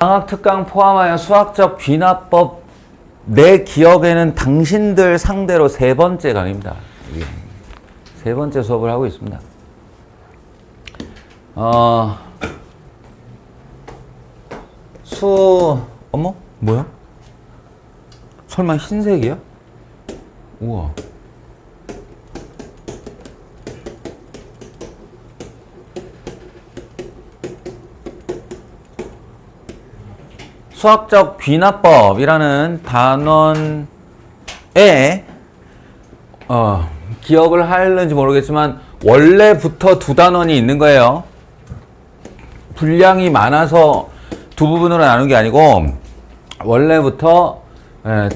방학 특강 포함하여 수학적 귀납법 내 기억에는 당신들 상대로 세 번째 강의입니다. 세 번째 수업을 하고 있습니다. 어머? 뭐야? 설마 흰색이야? 우와. 수학적 귀납법이라는 단원에 기억을 하려는지 모르겠지만 원래부터 두 단원이 있는 거예요. 분량이 많아서 두 부분으로 나눈 게 아니고 원래부터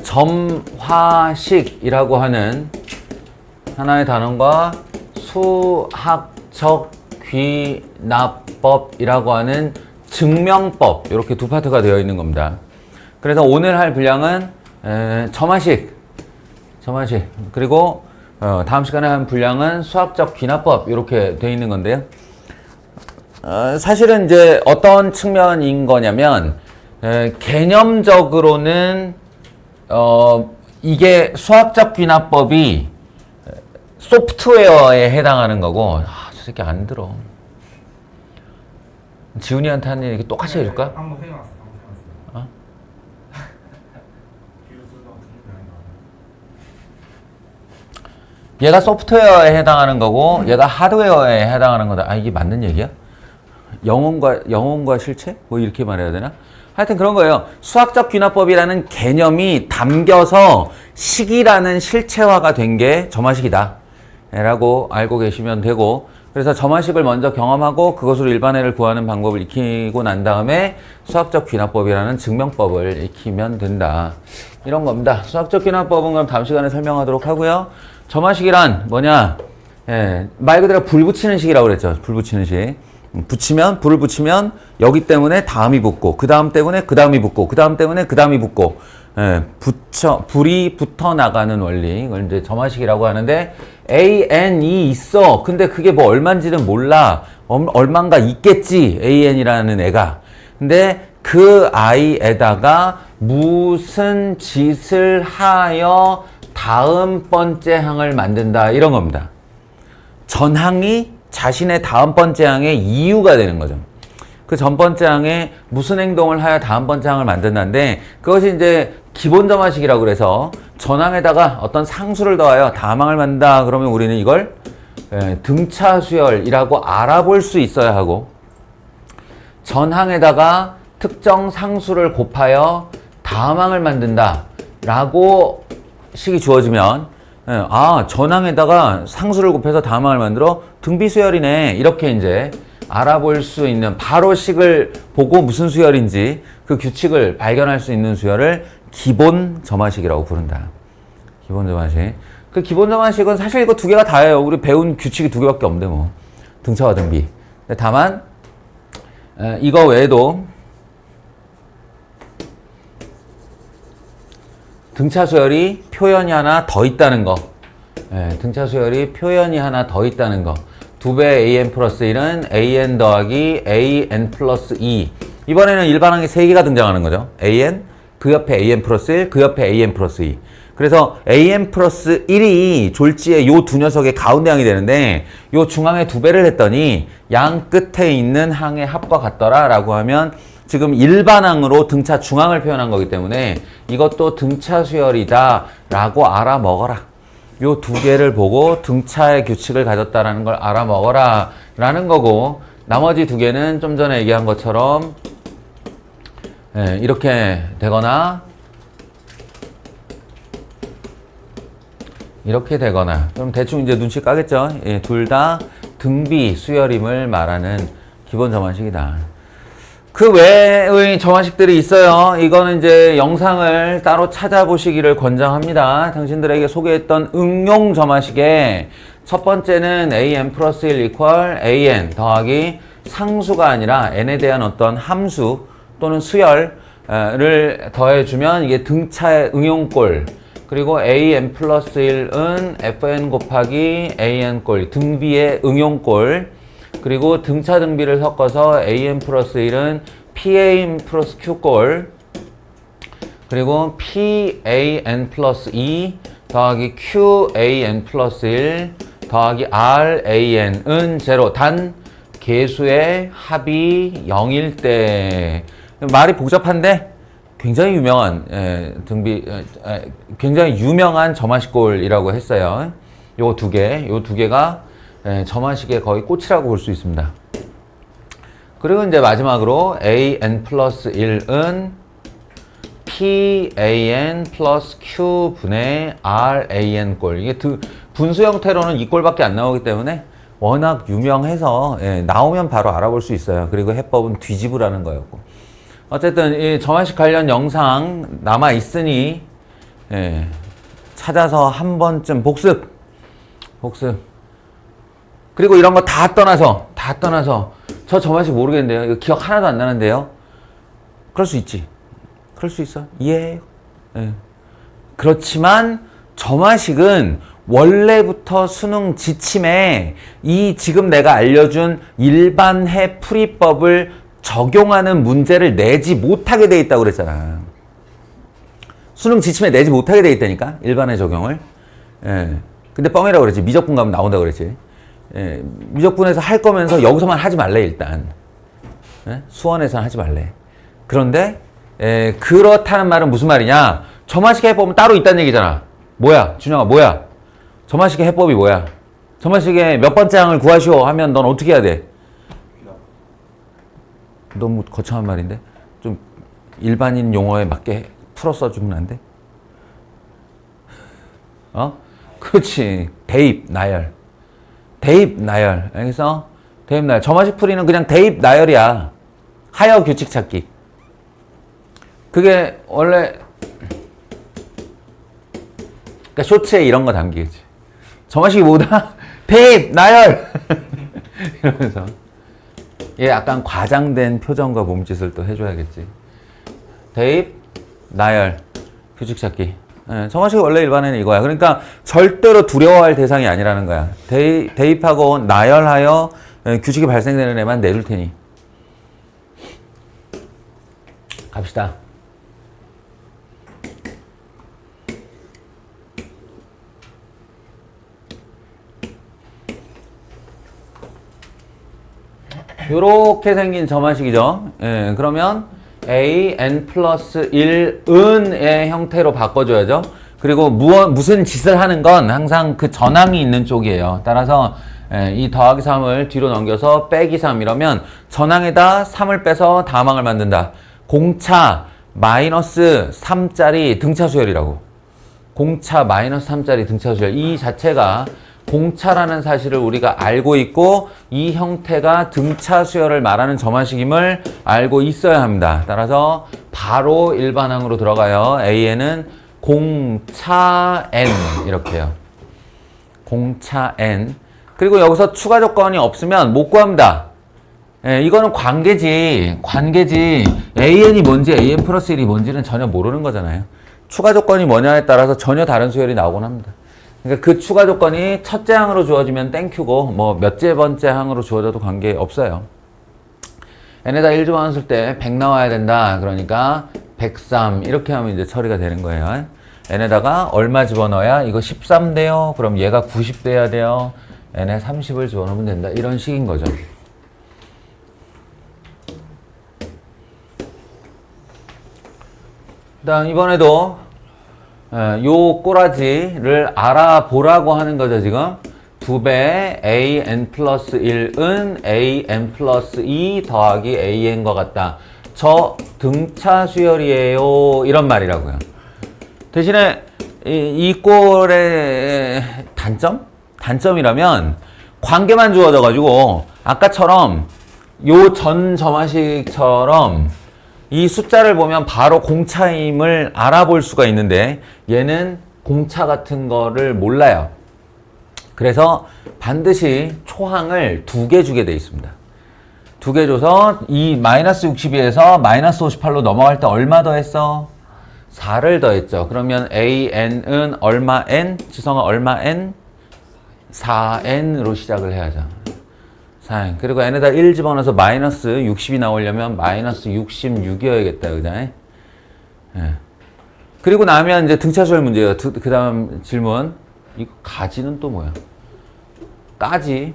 점화식이라고 하는 하나의 단원과 수학적 귀납법이라고 하는 증명법, 이렇게 두 파트가 되어 있는 겁니다. 그래서 오늘 할 분량은 점화식, 그리고 다음 시간에 할 분량은 수학적 귀납법, 이렇게 되어 있는 건데요. 사실은 이제 어떤 측면인 거냐면 개념적으로는 이게 수학적 귀납법이 소프트웨어에 해당하는 거고, 저 새끼 안 들어. 지훈이한테 한 얘기 똑같이 해줄까? 방금 생각났어. 어? 얘가 소프트웨어에 해당하는 거고 얘가 하드웨어에 해당하는 거다. 이게 맞는 얘기야? 영혼과 실체? 뭐 이렇게 말해야 되나? 하여튼 그런 거예요. 수학적 귀납법이라는 개념이 담겨서 식이라는 실체화가 된 게 점화식이다 라고 알고 계시면 되고, 그래서 점화식을 먼저 경험하고 그것으로 일반회를 구하는 방법을 익히고 난 다음에 수학적 귀납법이라는 증명법을 익히면 된다, 이런 겁니다. 수학적 귀납법은 그럼 다음 시간에 설명하도록 하고요. 점화식이란 뭐냐? 말 그대로 불 붙이는 식이라고 그랬죠. 불 붙이는 식. 불을 붙이면 여기 때문에 다음이 붙고, 그 다음 때문에 그 다음이 붙고, 그 다음 때문에 그 다음이 붙고, 불이 붙어 나가는 원리, 이걸 이제 점화식이라고 하는데, AN이 있어. 근데 그게 뭐 얼마인지는 몰라. 얼마인가 있겠지, AN이라는 애가. 근데 그 아이에다가 무슨 짓을 하여 다음 번째 항을 만든다, 이런 겁니다. 전항이 자신의 다음 번째 항의 이유가 되는 거죠. 그 전 번째 항에 무슨 행동을 하여 다음 번째 항을 만든다는데, 그것이 이제 기본 점화식이라고 그래서 전항에다가 어떤 상수를 더하여 다음 항을 만든다 그러면 우리는 이걸 등차 수열이라고 알아볼 수 있어야 하고, 전항에다가 특정 상수를 곱하여 다음 항을 만든다 라고 식이 주어지면 전항에다가 상수를 곱해서 다음 항을 만들어 등비수열이네, 이렇게 이제 알아볼 수 있는, 바로 식을 보고 무슨 수열인지 그 규칙을 발견할 수 있는 수열을 기본 점화식이라고 부른다. 기본 점화식. 그 기본 점화식은 사실 이거 두 개가 다예요. 우리 배운 규칙이 두 개밖에 없는데 뭐 등차와 등비. 근데 다만 이거 외에도 등차 수열이 표현이 하나 더 있다는 거. 등차 수열이 표현이 하나 더 있다는 거. 2배 an 플러스 1은 an 더하기 an 플러스 2. 이번에는 일반항이 3개가 등장하는 거죠. an, 그 옆에 an 플러스 1, 그 옆에 an 플러스 2. 그래서 an 플러스 1이 졸지에 요 두 녀석의 가운데 항이 되는데, 요 중항의 2배를 했더니 양 끝에 있는 항의 합과 같더라 라고 하면 지금 일반항으로 등차 중항을 표현한 거기 때문에 이것도 등차 수열이다 라고 알아먹어라. 요 두 개를 보고 등차의 규칙을 가졌다라는 걸 알아먹어라 라는 거고, 나머지 두 개는 좀 전에 얘기한 것처럼 이렇게 되거나 이렇게 되거나, 그럼 대충 이제 눈치 까겠죠. 둘 다 등비 수열임을 말하는 기본 점화식이다. 그 외의 점화식들이 있어요. 이거는 이제 영상을 따로 찾아보시기를 권장합니다. 당신들에게 소개했던 응용 점화식에 첫 번째는 an 플러스 1 equal an 더하기 상수가 아니라 n에 대한 어떤 함수 또는 수열을 더해주면 이게 등차의 응용꼴, 그리고 an 플러스 1은 fn 곱하기 an꼴, 등비의 응용꼴, 그리고 등차 등비를 섞어서 an 플러스 1은 PAN 플러스 Q꼴 그리고 PAN 플러스 2 더하기 QAN 플러스 1 더하기 RAN은 제로. 단 계수의 합이 0일 때. 말이 복잡한데 굉장히 유명한 굉장히 유명한 점화식꼴이라고 했어요. 요 두 개가 점화식의 거의 꽃이라고 볼 수 있습니다. 그리고 이제 마지막으로 AN 플러스 1은 PAN 플러스 Q분의 RAN 꼴. 이게 분수 형태로는 이 꼴밖에 안 나오기 때문에 워낙 유명해서 나오면 바로 알아볼 수 있어요. 그리고 해법은 뒤집으라는 거였고. 어쨌든 이 점화식 관련 영상 남아 있으니 찾아서 한 번쯤 복습. 그리고 이런 거 다 떠나서 저 점화식 모르겠는데요. 이거 기억 하나도 안 나는데요. 그럴 수 있지. 그럴 수 있어. 이해해요. 그렇지만 점화식은 원래부터 수능 지침에 이 지금 내가 알려준 일반해 풀이법을 적용하는 문제를 내지 못하게 돼 있다고 그랬잖아. 수능 지침에 내지 못하게 돼 있다니까. 일반해 적용을. 근데 뻥이라고 그랬지. 미적분 가면 나온다고 그랬지. 미적분에서 할 거면서 여기서만 하지 말래 일단. 수원에서는 하지 말래. 그런데 그렇다는 말은 무슨 말이냐. 점화식 해법은 따로 있다는 얘기잖아. 뭐야 준영아 뭐야. 점화식의 해법이 뭐야. 점화식의 몇 번째 항을 구하시오 하면 넌 어떻게 해야 돼. 너무 거창한 말인데 좀 일반인 용어에 맞게 풀어 써주면 안 돼? 그렇지. 대입 나열. 알겠어? 대입 나열. 점화식 풀이는 그냥 대입 나열이야. 하여 규칙 찾기. 그게 원래 그러니까 쇼츠에 이런 거 담기겠지. 점화식이 뭐다? 대입 나열. 이러면서 얘 약간 과장된 표정과 몸짓을 또 해줘야겠지. 대입 나열 규칙 찾기. 점화식이 원래 일반에는 이거야. 그러니까 절대로 두려워할 대상이 아니라는 거야. 대입하고 나열하여 규칙이 발생되는 애만 내줄 테니. 갑시다. 요렇게 생긴 점화식이죠. 그러면 AN 플러스 1은의 형태로 바꿔줘야죠. 그리고 무슨 짓을 하는 건 항상 그 전항이 있는 쪽이에요. 따라서 이 더하기 3을 뒤로 넘겨서 빼기 3 이러면 전항에다 3을 빼서 다항을 만든다. 공차 마이너스 3짜리 등차 수열이라고. 공차 마이너스 3짜리 등차 수열. 이 자체가 공차라는 사실을 우리가 알고 있고 이 형태가 등차 수열을 말하는 점화식임을 알고 있어야 합니다. 따라서 바로 일반항으로 들어가요. AN은 공차 N 이렇게요. 공차 N. 그리고 여기서 추가 조건이 없으면 못 구합니다. 이거는 관계지. AN이 뭔지 AN 플러스 1이 뭔지는 전혀 모르는 거잖아요. 추가 조건이 뭐냐에 따라서 전혀 다른 수열이 나오곤 합니다. 그러니까 그 추가 조건이 첫째 항으로 주어지면 땡큐고 뭐 몇째 번째 항으로 주어져도 관계없어요. n에다 1 집어넣었을 때 100 나와야 된다. 그러니까 103 이렇게 하면 이제 처리가 되는 거예요. n에다가 얼마 집어넣어야 이거 13 돼요. 그럼 얘가 90 돼야 돼요. n에 30을 집어넣으면 된다. 이런 식인 거죠. 일단 이번에도 요 꼬라지를 알아보라고 하는 거죠, 지금. 2배 AN 플러스 1은 AN 플러스 2 더하기 AN과 같다. 저 등차 수열이에요. 이런 말이라고요. 대신에 이 꼴의 단점이라면 관계만 주어져가지고 아까처럼 요 전 점화식처럼 이 숫자를 보면 바로 공차임을 알아볼 수가 있는데 얘는 공차 같은 거를 몰라요. 그래서 반드시 초항을 2개 주게 돼 있습니다. 2개 줘서 이 마이너스 62에서 마이너스 58로 넘어갈 때 얼마 더했어? 4를 더했죠. 그러면 AN은 얼마 N? 지성아 얼마 N? 4N으로 시작을 해야죠. 4n. 그리고 n에다 1 집어넣어서 마이너스 60이 나오려면 마이너스 66이어야겠다. 그죠? 예. 그리고 나면 이제 등차수열 문제예요. 그 다음 질문. 이거 가지는 또 뭐야? 까지.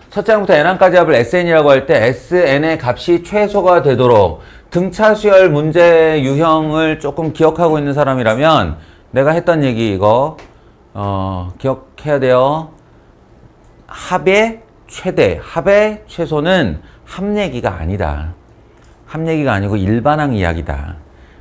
첫째 항부터 n항까지 합을 sn이라고 할 때 sn의 값이 최소가 되도록 등차수열 문제 유형을 조금 기억하고 있는 사람이라면 내가 했던 얘기 이거 기억해야 돼요. 합의 최대, 합의 최소는 합 얘기가 아니다. 합 얘기가 아니고 일반항 이야기다.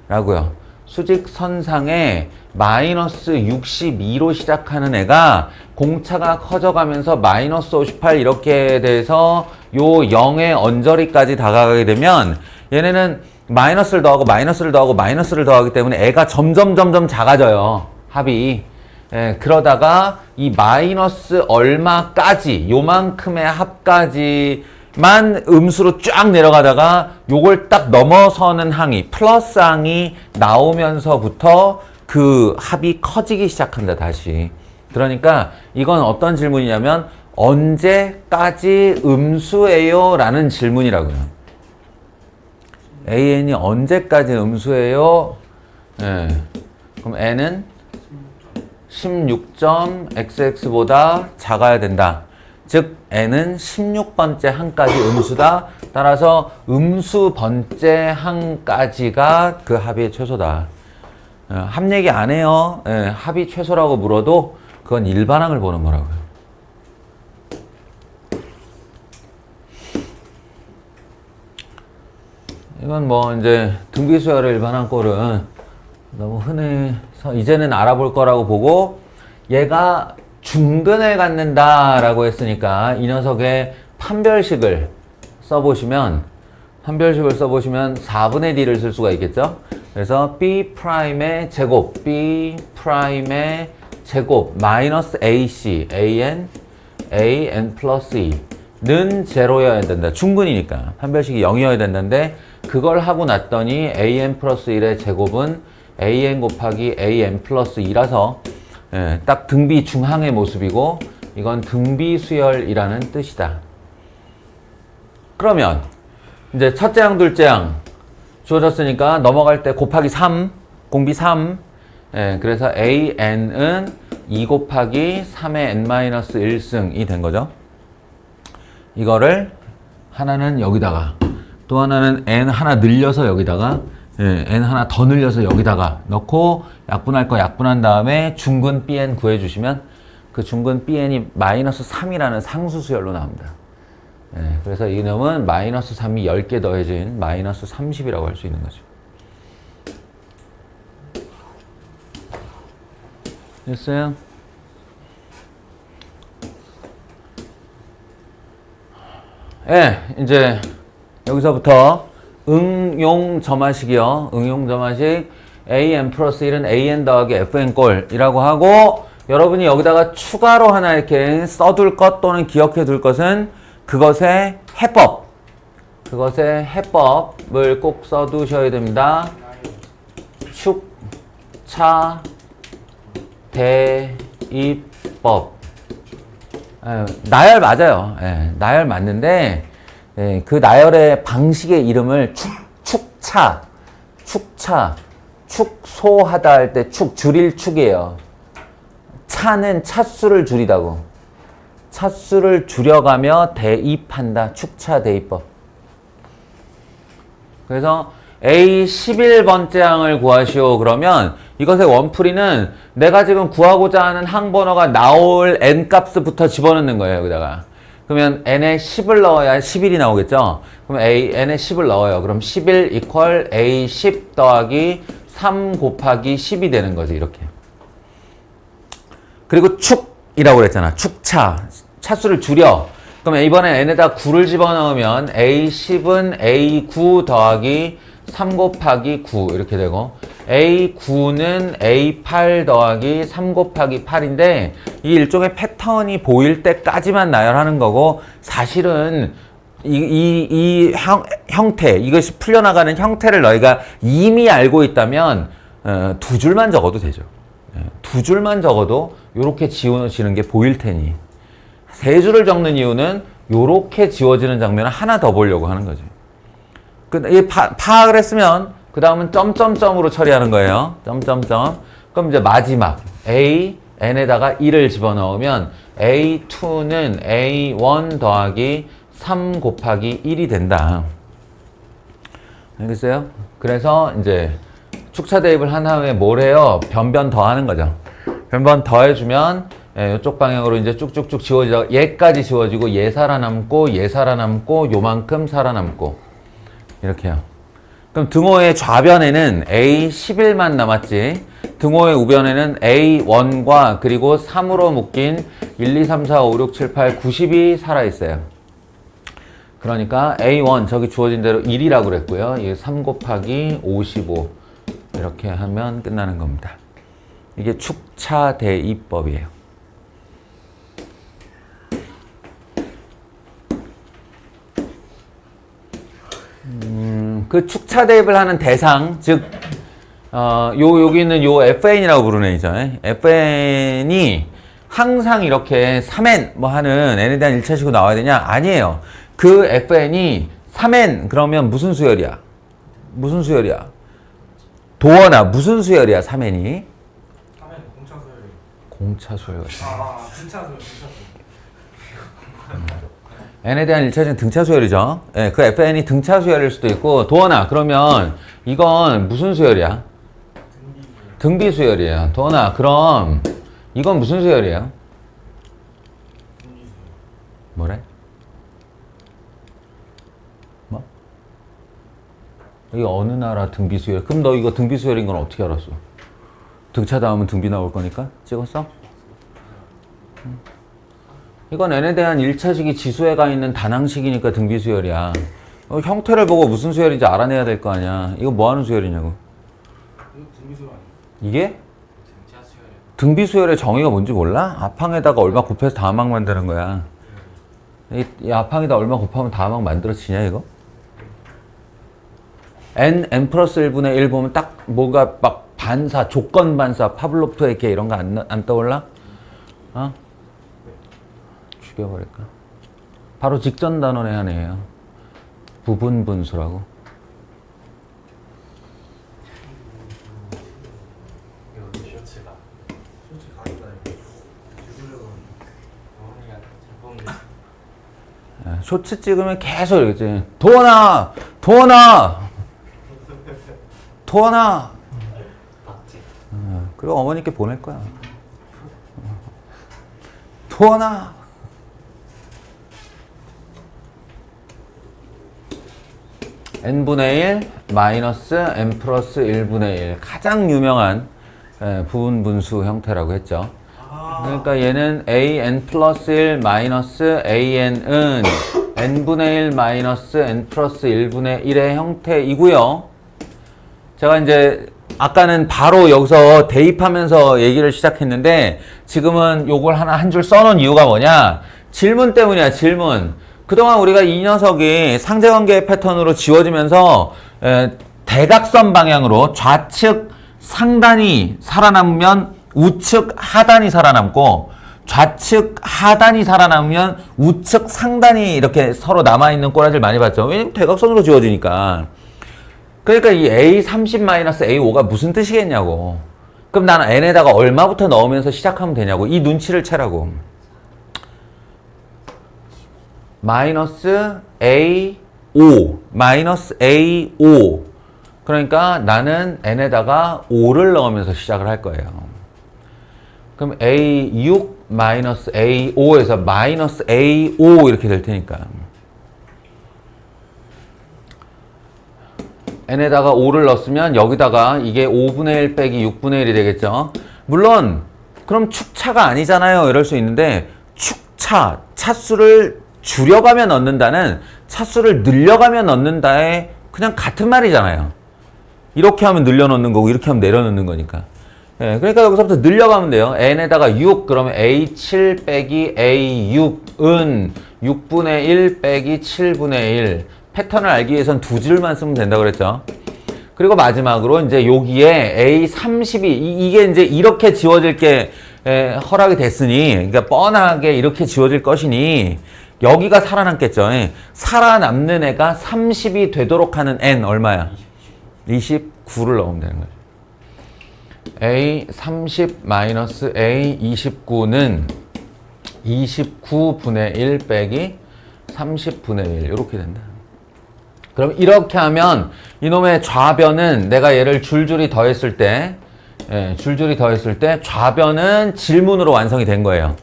라고요. 수직선상에 마이너스 62로 시작하는 애가 공차가 커져가면서 마이너스 58 이렇게 돼서 요 0의 언저리까지 다가가게 되면 얘네는 마이너스를 더하고 마이너스를 더하고 마이너스를 더하기 때문에 애가 점점 작아져요. 합이. 예, 그러다가 이 마이너스 얼마까지 요만큼의 합까지만 음수로 쫙 내려가다가 요걸 딱 넘어서는 항이 플러스 항이 나오면서부터 그 합이 커지기 시작한다. 다시. 그러니까 이건 어떤 질문이냐면 언제까지 음수예요? 라는 질문이라고요. AN이 언제까지 음수예요? 예. 그럼 N은 16.xx보다 작아야 된다. 즉 N은 16번째 항까지 음수다. 따라서 음수 번째 항까지가 그 합의 최소다. 합 얘기 안 해요. 예, 합이 최소라고 물어도 그건 일반항을 보는 거라고요. 이건 뭐 이제 등비수열의 일반항 꼴은 너무 흔해서 이제는 알아볼 거라고 보고 얘가 중근을 갖는다라고 했으니까 이 녀석의 판별식을 써보시면 4분의 d를 쓸 수가 있겠죠. 그래서 b'의 제곱, b'의 제곱 마이너스 ac, an 플러스 2는 제로여야 된다. 중근이니까 판별식이 0이어야 된다는데 그걸 하고 났더니 an 플러스 1의 제곱은 an 곱하기 an 플러스 2라서 예, 딱 등비 중항의 모습이고 이건 등비수열이라는 뜻이다. 그러면 이제 첫째 항, 둘째 항 주어졌으니까 넘어갈 때 곱하기 3, 공비 3 예, 그래서 an은 2 곱하기 3의 n-1승이 된 거죠. 이거를 하나는 여기다가 또 하나는 n 하나 늘려서 여기다가 예, n 하나 더 늘려서 여기다가 넣고 약분할 거 약분한 다음에 중근 bn 구해주시면 그 중근 bn이 마이너스 3이라는 상수수열로 나옵니다. 예, 그래서 이 놈은 마이너스 3이 10개 더해진 마이너스 30이라고 할 수 있는 거죠. 됐어요? 예, 이제 여기서부터 응용 점화식이요. 응용 점화식 an 플러스 1은 an 더하기 fn 꼴이라고 하고 여러분이 여기다가 추가로 하나 이렇게 써둘 것 또는 기억해 둘 것은 그것의 해법을 꼭 써두셔야 됩니다. 축, 차, 대입법. 나열 맞아요. 나열 맞는데 그 나열의 방식의 이름을 축소하다 할 때 줄일 축이에요. 차는 차수를 줄이다고. 차수를 줄여가며 대입한다. 축차 대입법. 그래서 A 11번째 항을 구하시오. 그러면 이것의 원풀이는 내가 지금 구하고자 하는 항번호가 나올 n값부터 집어넣는 거예요. 여기다가. 그러면 n에 10을 넣어야 11이 나오겠죠. 그럼 n에 10을 넣어요. 그럼 11 equal A 10 더하기 3 곱하기 10이 되는 거지. 이렇게. 그리고 축이라고 그랬잖아. 축차. 차수를 줄여. 그럼 이번에 n에다 9를 집어넣으면 A10은 A9 더하기 3 곱하기 9 이렇게 되고 A9는 A8 더하기 3 곱하기 8인데 이 일종의 패턴이 보일 때까지만 나열하는 거고 사실은 이 형태, 이것이 풀려나가는 형태를 너희가 이미 알고 있다면 두 줄만 적어도 되죠. 두 줄만 적어도 요렇게 지워지는 게 보일 테니 세 줄을 적는 이유는 요렇게 지워지는 장면을 하나 더 보려고 하는 거죠. 파악을 했으면 그 다음은 점점점으로 처리하는 거예요. 점점점. 그럼 이제 마지막 A, N에다가 1을 집어넣으면 A2는 A1 더하기 3 곱하기 1이 된다. 알겠어요? 그래서 이제 축차 대입을 한 다음에 뭘 해요? 변변 더하는 거죠. 변변 더해주면 이쪽 방향으로 이제 쭉쭉쭉 지워지다가 얘까지 지워지고 얘 살아남고 얘 살아남고 요만큼 살아남고 이렇게 해요. 그럼 등호의 좌변에는 A11만 남았지. 등호의 우변에는 A1과 그리고 3으로 묶인 1, 2, 3, 4, 5, 6, 7, 8, 90이 살아있어요. 그러니까 A1 저기 주어진 대로 1이라고 그랬고요. 이게 3 곱하기 55 이렇게 하면 끝나는 겁니다. 이게 축차 대입법이에요. 그 축차 대입을 하는 대상, 즉 여기 있는 요 FN이라고 부르는 애죠. FN이 항상 이렇게 3n 뭐 하는 n에 대한 1차식으로 나와야 되냐? 아니에요. 그 FN이 3n 그러면 무슨 수열이야? 무슨 수열이야? 도원아 무슨 수열이야 3n이? 3n 공차 수열. 공차 수열. 등차 수열. n에 대한 1차식은 등차 수열이죠. 예, 그 FN이 등차 수열일 수도 있고 도원아 그러면 이건 무슨 수열이야? 등비 수열이에요. 도원아 그럼 이건 무슨 수열이에요? 뭐래? 뭐? 이게 어느 나라 등비 수열? 그럼 너 이거 등비 수열인 건 어떻게 알았어? 등차 다음은 등비 나올 거니까 찍었어? 이건 n에 대한 1차식이 지수에가 있는 단항식이니까 등비 수열이야. 형태를 보고 무슨 수열인지 알아내야 될 거 아니야. 이거 뭐 하는 수열이냐고. 등비 수열 아니야? 이게? 등비 수열의 정의가 뭔지 몰라? 앞항에다가 얼마 곱해서 다항 만드는 거야. 이 앞항에다 얼마 곱하면 다항 만들어지냐 이거? n 플러스 1분의 1 보면 딱 뭐가 막 반사, 조건 반사, 파블로프의 개 이런 거 안 떠올라? 어? 죽여버릴까? 바로 직전 단원의 한 애예요. 부분 분수라고. 쇼츠 찍으면 계속 이러겠지. 도원아! 도원아! 도원아! 그리고 어머니께 보낼 거야. 도원아! n분의 1 마이너스 n 플러스 1분의 1 가장 유명한 부분 분수 형태라고 했죠. 그러니까 얘는 an 플러스 1 마이너스 an은 n분의 1 마이너스 n 플러스 1분의 1의 형태이고요. 제가 이제 아까는 바로 여기서 대입하면서 얘기를 시작했는데 지금은 요걸 하나 한 줄 써놓은 이유가 뭐냐? 질문 때문이야, 질문. 그동안 우리가 이 녀석이 상대관계 패턴으로 지워지면서 대각선 방향으로 좌측 상단이 살아남으면 우측 하단이 살아남고 좌측 하단이 살아남으면 우측 상단이 이렇게 서로 남아있는 꼬라지를 많이 봤죠. 왜냐면 대각선으로 지워지니까. 그러니까 이 A30-A5가 무슨 뜻이겠냐고. 그럼 나는 n에다가 얼마부터 넣으면서 시작하면 되냐고. 이 눈치를 채라고. 마이너스 A5 마이너스 A5 그러니까 나는 n에다가 5를 넣으면서 시작을 할 거예요. 그럼 A6 마이너스 A5에서 마이너스 A5 이렇게 될 테니까 n에다가 5를 넣었으면 여기다가 이게 5분의 1 빼기 6분의 1이 되겠죠. 물론 그럼 축차가 아니잖아요 이럴 수 있는데 축차, 차수를 줄여가며 넣는다는 차수를 늘려가며 넣는다의 그냥 같은 말이잖아요. 이렇게 하면 늘려 넣는 거고 이렇게 하면 내려 넣는 거니까. 예, 그러니까 여기서부터 늘려가면 돼요. n에다가 6 그러면 a7 빼기 a6은 6분의 1 빼기 7분의 1 패턴을 알기 위해선 두 줄만 쓰면 된다고 그랬죠. 그리고 마지막으로 이제 여기에 A30이 이게 이제 이렇게 지워질 게 허락이 됐으니, 그러니까 뻔하게 이렇게 지워질 것이니 여기가 살아남겠죠. 살아남는 애가 30이 되도록 하는 n 얼마야? 29를 넣으면 되는 거죠. A30 마이너스 A29는 29분의 1 빼기 30분의 1 이렇게 된다. 그럼 이렇게 하면 이놈의 좌변은 내가 얘를 줄줄이 더했을 때 좌변은 질문으로 완성이 된 거예요.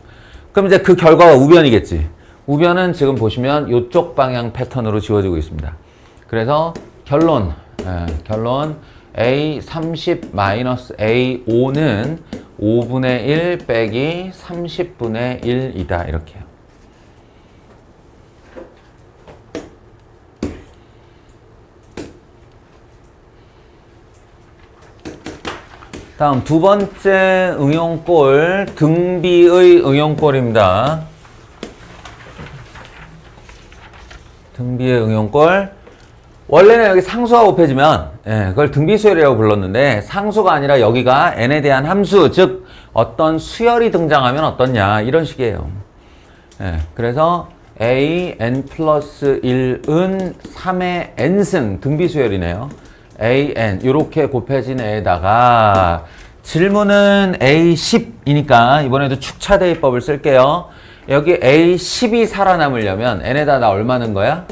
그럼 이제 그 결과가 우변이겠지. 우변은 지금 보시면 이쪽 방향 패턴으로 지워지고 있습니다. 그래서 결론 A30 마이너스 A5는 5분의 1 빼기 30분의 1이다. 이렇게요. 다음 두 번째 응용꼴, 등비의 응용꼴입니다. 등비의 응용꼴. 원래는 여기 상수가 곱해지면 그걸 등비수열이라고 불렀는데, 상수가 아니라 여기가 n에 대한 함수, 즉 어떤 수열이 등장하면 어떻냐 이런 식이에요. 그래서 a n 플러스 1은 3의 n승 등비수열이네요. a n 이렇게 곱해진 애에다가 질문은 a10이니까 이번에도 축차대입법을 쓸게요. 여기 a10이 살아남으려면 n에다 나 얼마 넣은 거야?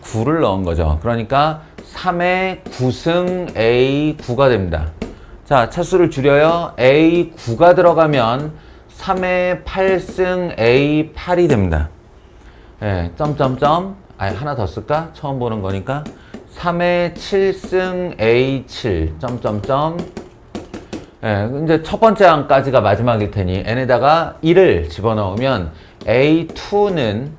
9를 넣은 거죠. 그러니까 3의 9승 A9가 됩니다. 자, 차수를 줄여요. A9가 들어가면 3의 8승 A8이 됩니다. 점점점. 하나 더 쓸까? 처음 보는 거니까. 3의 7승 A7. 점점점. 이제 첫 번째 항까지가 마지막일 테니 n에다가 1을 집어넣으면 A2는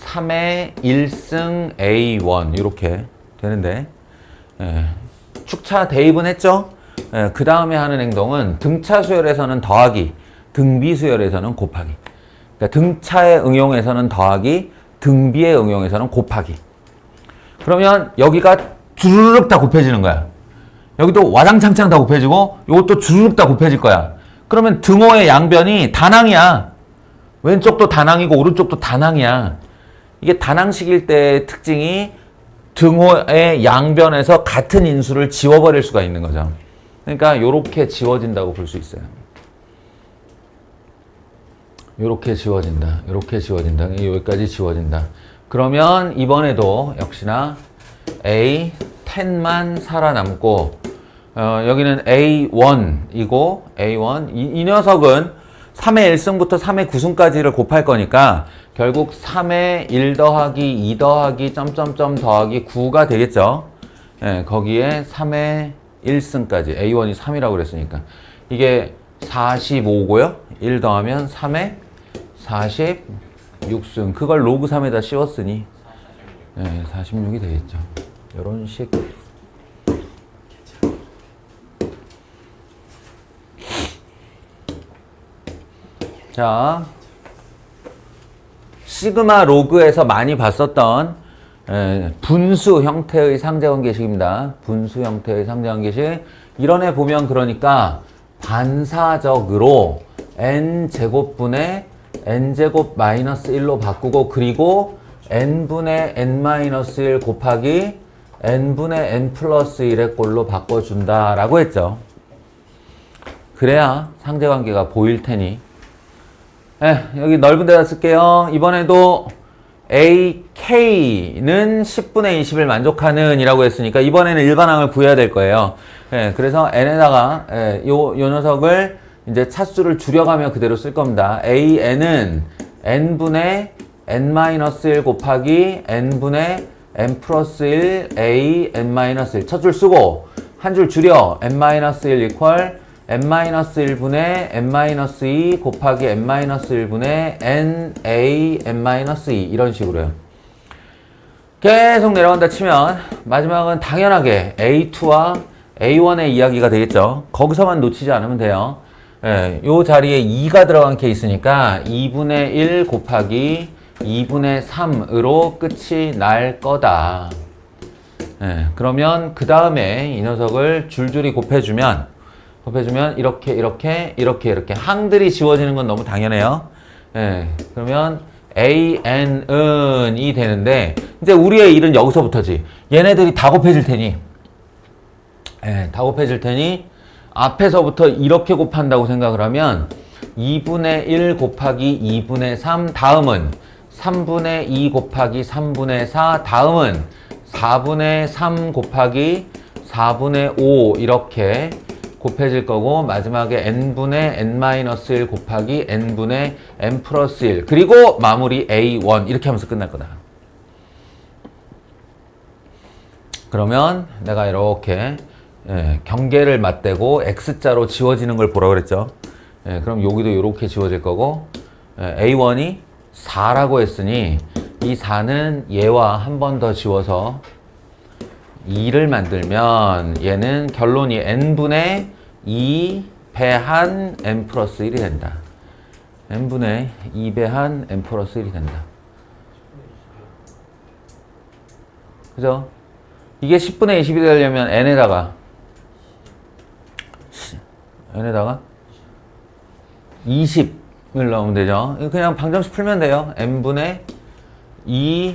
3의 1승 A1 이렇게 되는데, 축차 대입은 했죠? 그 다음에 하는 행동은 등차 수열에서는 더하기, 등비 수열에서는 곱하기. 그러니까 등차의 응용에서는 더하기, 등비의 응용에서는 곱하기. 그러면 여기가 주르륵 다 곱해지는 거야. 여기도 와장창창 다 곱해지고 이것도 주르륵 다 곱해질 거야. 그러면 등호의 양변이 단항이야. 왼쪽도 단항이고 오른쪽도 단항이야. 이게 단항식일 때의 특징이 등호의 양변에서 같은 인수를 지워버릴 수가 있는 거죠. 그러니까 이렇게 지워진다고 볼 수 있어요. 이렇게 지워진다. 이렇게 지워진다. 여기까지 지워진다. 그러면 이번에도 역시나 A10만 살아남고, 여기는 A1이고 A1 이 녀석은 3의 1승부터 3의 9승까지를 곱할 거니까 결국 3의 1 더하기 2 더하기 점점점 더하기 9가 되겠죠. 거기에 3의 1승까지 A1이 3이라고 그랬으니까 이게 45고요. 1 더하면 3의 46승. 그걸 로그 3에다 씌웠으니 46이 되겠죠. 이런 식. 자, 시그마 로그에서 많이 봤었던 분수 형태의 상대관계식입니다. 분수 형태의 상대관계식. 이런 애 보면 그러니까 반사적으로 n제곱분의 n제곱 마이너스 1로 바꾸고, 그리고 n분의 n-1 곱하기 n분의 n 플러스 1의 꼴로 바꿔준다 라고 했죠. 그래야 상대관계가 보일 테니. 여기 넓은 데다 쓸게요. 이번에도 AK는 10분의 20을 만족하는 이라고 했으니까 이번에는 일반항을 구해야 될 거예요. 그래서 n에다가 요 녀석을 이제 차수를 줄여가며 그대로 쓸 겁니다. AN은 n분의 n-1 곱하기 n분의 n 플러스 1 a n-1 첫 줄 쓰고 한 줄 줄여 n-1 이퀄 n-1분의 n-2 곱하기 n-1분의 n-a n-2 이런 식으로요. 계속 내려간다 치면 마지막은 당연하게 A2와 A1의 이야기가 되겠죠. 거기서만 놓치지 않으면 돼요. 요 자리에 2가 들어간 케이스니까 2분의 1 곱하기 2분의 3으로 끝이 날 거다. 예, 그러면 그 다음에 이 녀석을 줄줄이 곱해주면 이렇게 항들이 지워지는 건 너무 당연해요. 예, 그러면 AN은 이 되는데 이제 우리의 일은 여기서부터지. 얘네들이 다 곱해질 테니 다 곱해질 테니 앞에서부터 이렇게 곱한다고 생각을 하면 2분의 1 곱하기 2분의 3 다음은 3분의 2 곱하기 3분의 4 다음은 4분의 3 곱하기 4분의 5 이렇게 곱해질 거고 마지막에 n분의 n-1 곱하기 n분의 n 플러스 1 그리고 마무리 a1 이렇게 하면서 끝날 거다. 그러면 내가 이렇게 경계를 맞대고 x자로 지워지는 걸 보라고 그랬죠. 그럼 여기도 이렇게 지워질 거고 a1이 4라고 했으니 이 4는 얘와 한 번 더 지워서 2를 만들면 얘는 결론이 n분의 2 배한 n 플러스 1이 된다. n분의 2 배한 n 플러스 1이 된다. 그죠? 이게 10분의 20이 되려면 n에다가 20을 넣으면 되죠. 그냥 방정식 풀면 돼요. n분의 2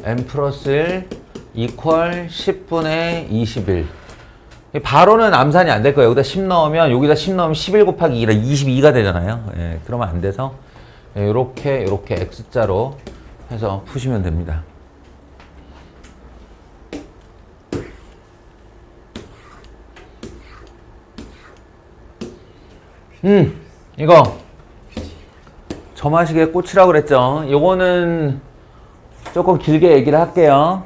n 플러스 1 이퀄 10분의 21. 바로는 암산이 안 될 거예요. 여기다 10 넣으면 여기다 10 넣으면 11 곱하기 2라 22가 되잖아요. 그러면 안 돼서 요렇게 x자로 해서 푸시면 됩니다. 이거 점화식의 꽃이라고 그랬죠. 요거는 조금 길게 얘기를 할게요.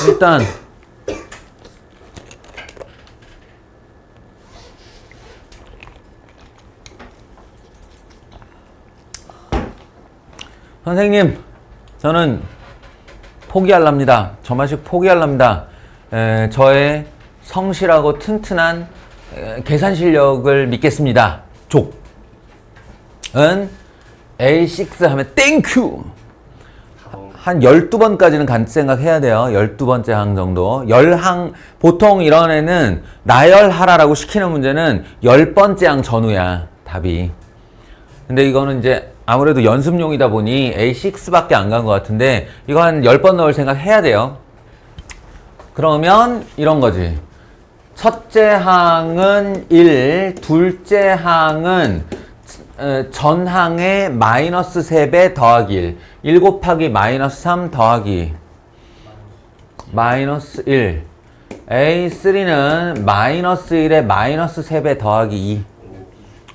일단 선생님 저는 포기할랍니다. 점화식 포기할랍니다. 저의 성실하고 튼튼한 계산 실력을 믿겠습니다. 족은 A6 하면 땡큐! 한 12번까지는 간 생각해야 돼요. 12번째 항 정도. 10항, 보통 이런 애는 나열하라라고 시키는 문제는 10번째 항 전후야, 답이. 근데 이거는 이제 아무래도 연습용이다 보니 A6밖에 안 간 것 같은데 이거 한 10번 넣을 생각 해야 돼요. 그러면 이런 거지. 첫째 항은 1, 둘째 항은 전항의 마이너스 3배 더하기 1. 1 곱하기 마이너스 3 더하기 마이너스 1. A3는 마이너스 1에 마이너스 3배 더하기 2.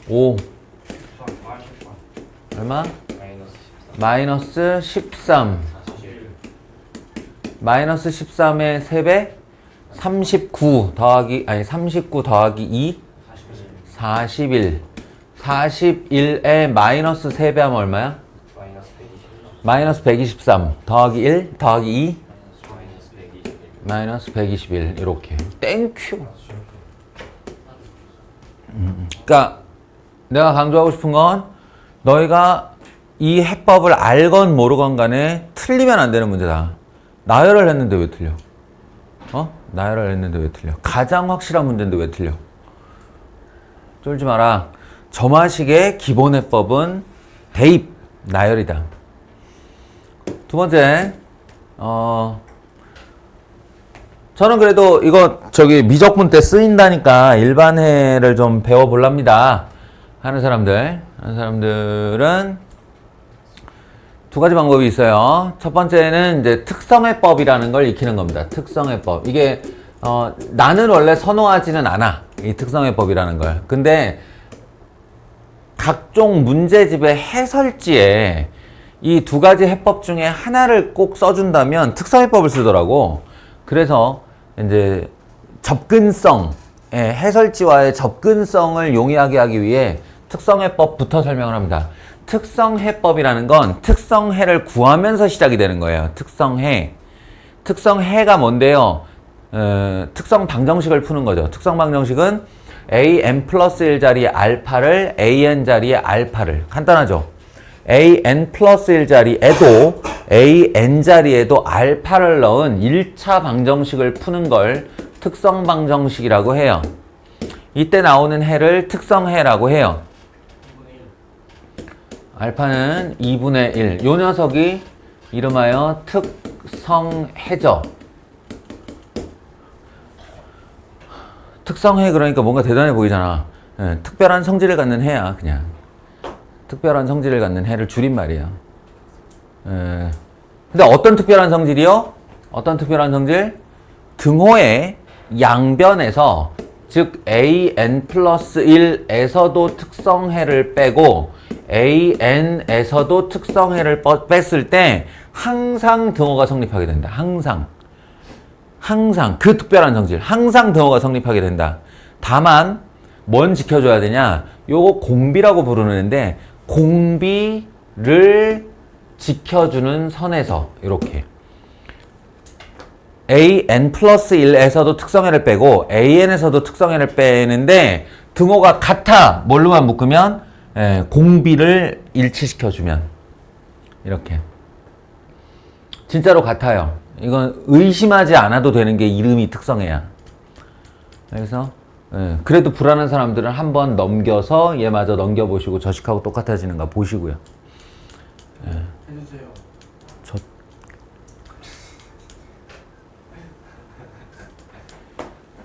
5. 얼마? 마이너스 13. 마이너스 13의 3배? 39 더하기, 39 더하기 2? 41. 41에 마이너스 3배 하면 얼마야? 마이너스 123 더하기 1 더하기 2? 마이너스 121. 이렇게. 땡큐. 그러니까 내가 강조하고 싶은 건 너희가 이 해법을 알건 모르건 간에 틀리면 안 되는 문제다. 나열을 했는데 왜 틀려? 나열을 했는데 왜 틀려? 가장 확실한 문제인데 왜 틀려? 쫄지 마라. 점화식의 기본 해법은 대입, 나열이다. 두 번째, 저는 그래도 이거 미적분 때 쓰인다니까 일반해를 좀 배워볼랍니다. 하는 사람들은 두 가지 방법이 있어요. 첫 번째는 이제 특성해법이라는 걸 익히는 겁니다. 특성해법. 이게 나는 원래 선호하지는 않아. 이 특성해법이라는 걸. 근데 각종 문제집의 해설지에 이 두 가지 해법 중에 하나를 꼭 써준다면 특성해법을 쓰더라고. 그래서 이제 접근성, 해설지와의 접근성을 용이하게 하기 위해 특성해법부터 설명을 합니다. 특성해법이라는 건 특성해를 구하면서 시작이 되는 거예요. 특성해. 특성해가 뭔데요? 특성 방정식을 푸는 거죠. 특성 방정식은 an 플러스 1 자리의 알파를 an 자리의 알파를. 간단하죠? an 플러스 1 자리에도 an 자리에도 알파를 넣은 1차 방정식을 푸는 걸 특성 방정식이라고 해요. 이때 나오는 해를 특성해라고 해요. 2분의 1. 알파는 2분의 1. 요 녀석이 이름하여 특성해죠. 특성해 그러니까 뭔가 대단해 보이잖아. 예, 특별한 성질을 갖는 해야 그냥. 특별한 성질을 갖는 해를 줄임말이에요. 예. 근데 어떤 특별한 성질이요? 어떤 특별한 성질? 등호의 양변에서 즉 an 플러스 1에서도 특성해를 빼고 an에서도 특성해를 뺐을 때 항상 등호가 성립하게 된다. 항상 그 특별한 성질 항상 등호가 성립하게 된다. 다만 뭔 지켜줘야 되냐? 요거 공비라고 부르는데 공비를 지켜주는 선에서 이렇게 an 플러스 1에서도 특성해를 빼고 an에서도 특성해를 빼는데 등호가 같아. 뭘로만 묶으면 공비를 일치시켜주면 이렇게 진짜로 같아요. 이건 의심하지 않아도 되는 게 이름이 특성해야. 그래서 그래도 불안한 사람들은 한번 넘겨서 얘마저 넘겨보시고 저식하고 똑같아지는가 보시고요. 해주세요. 저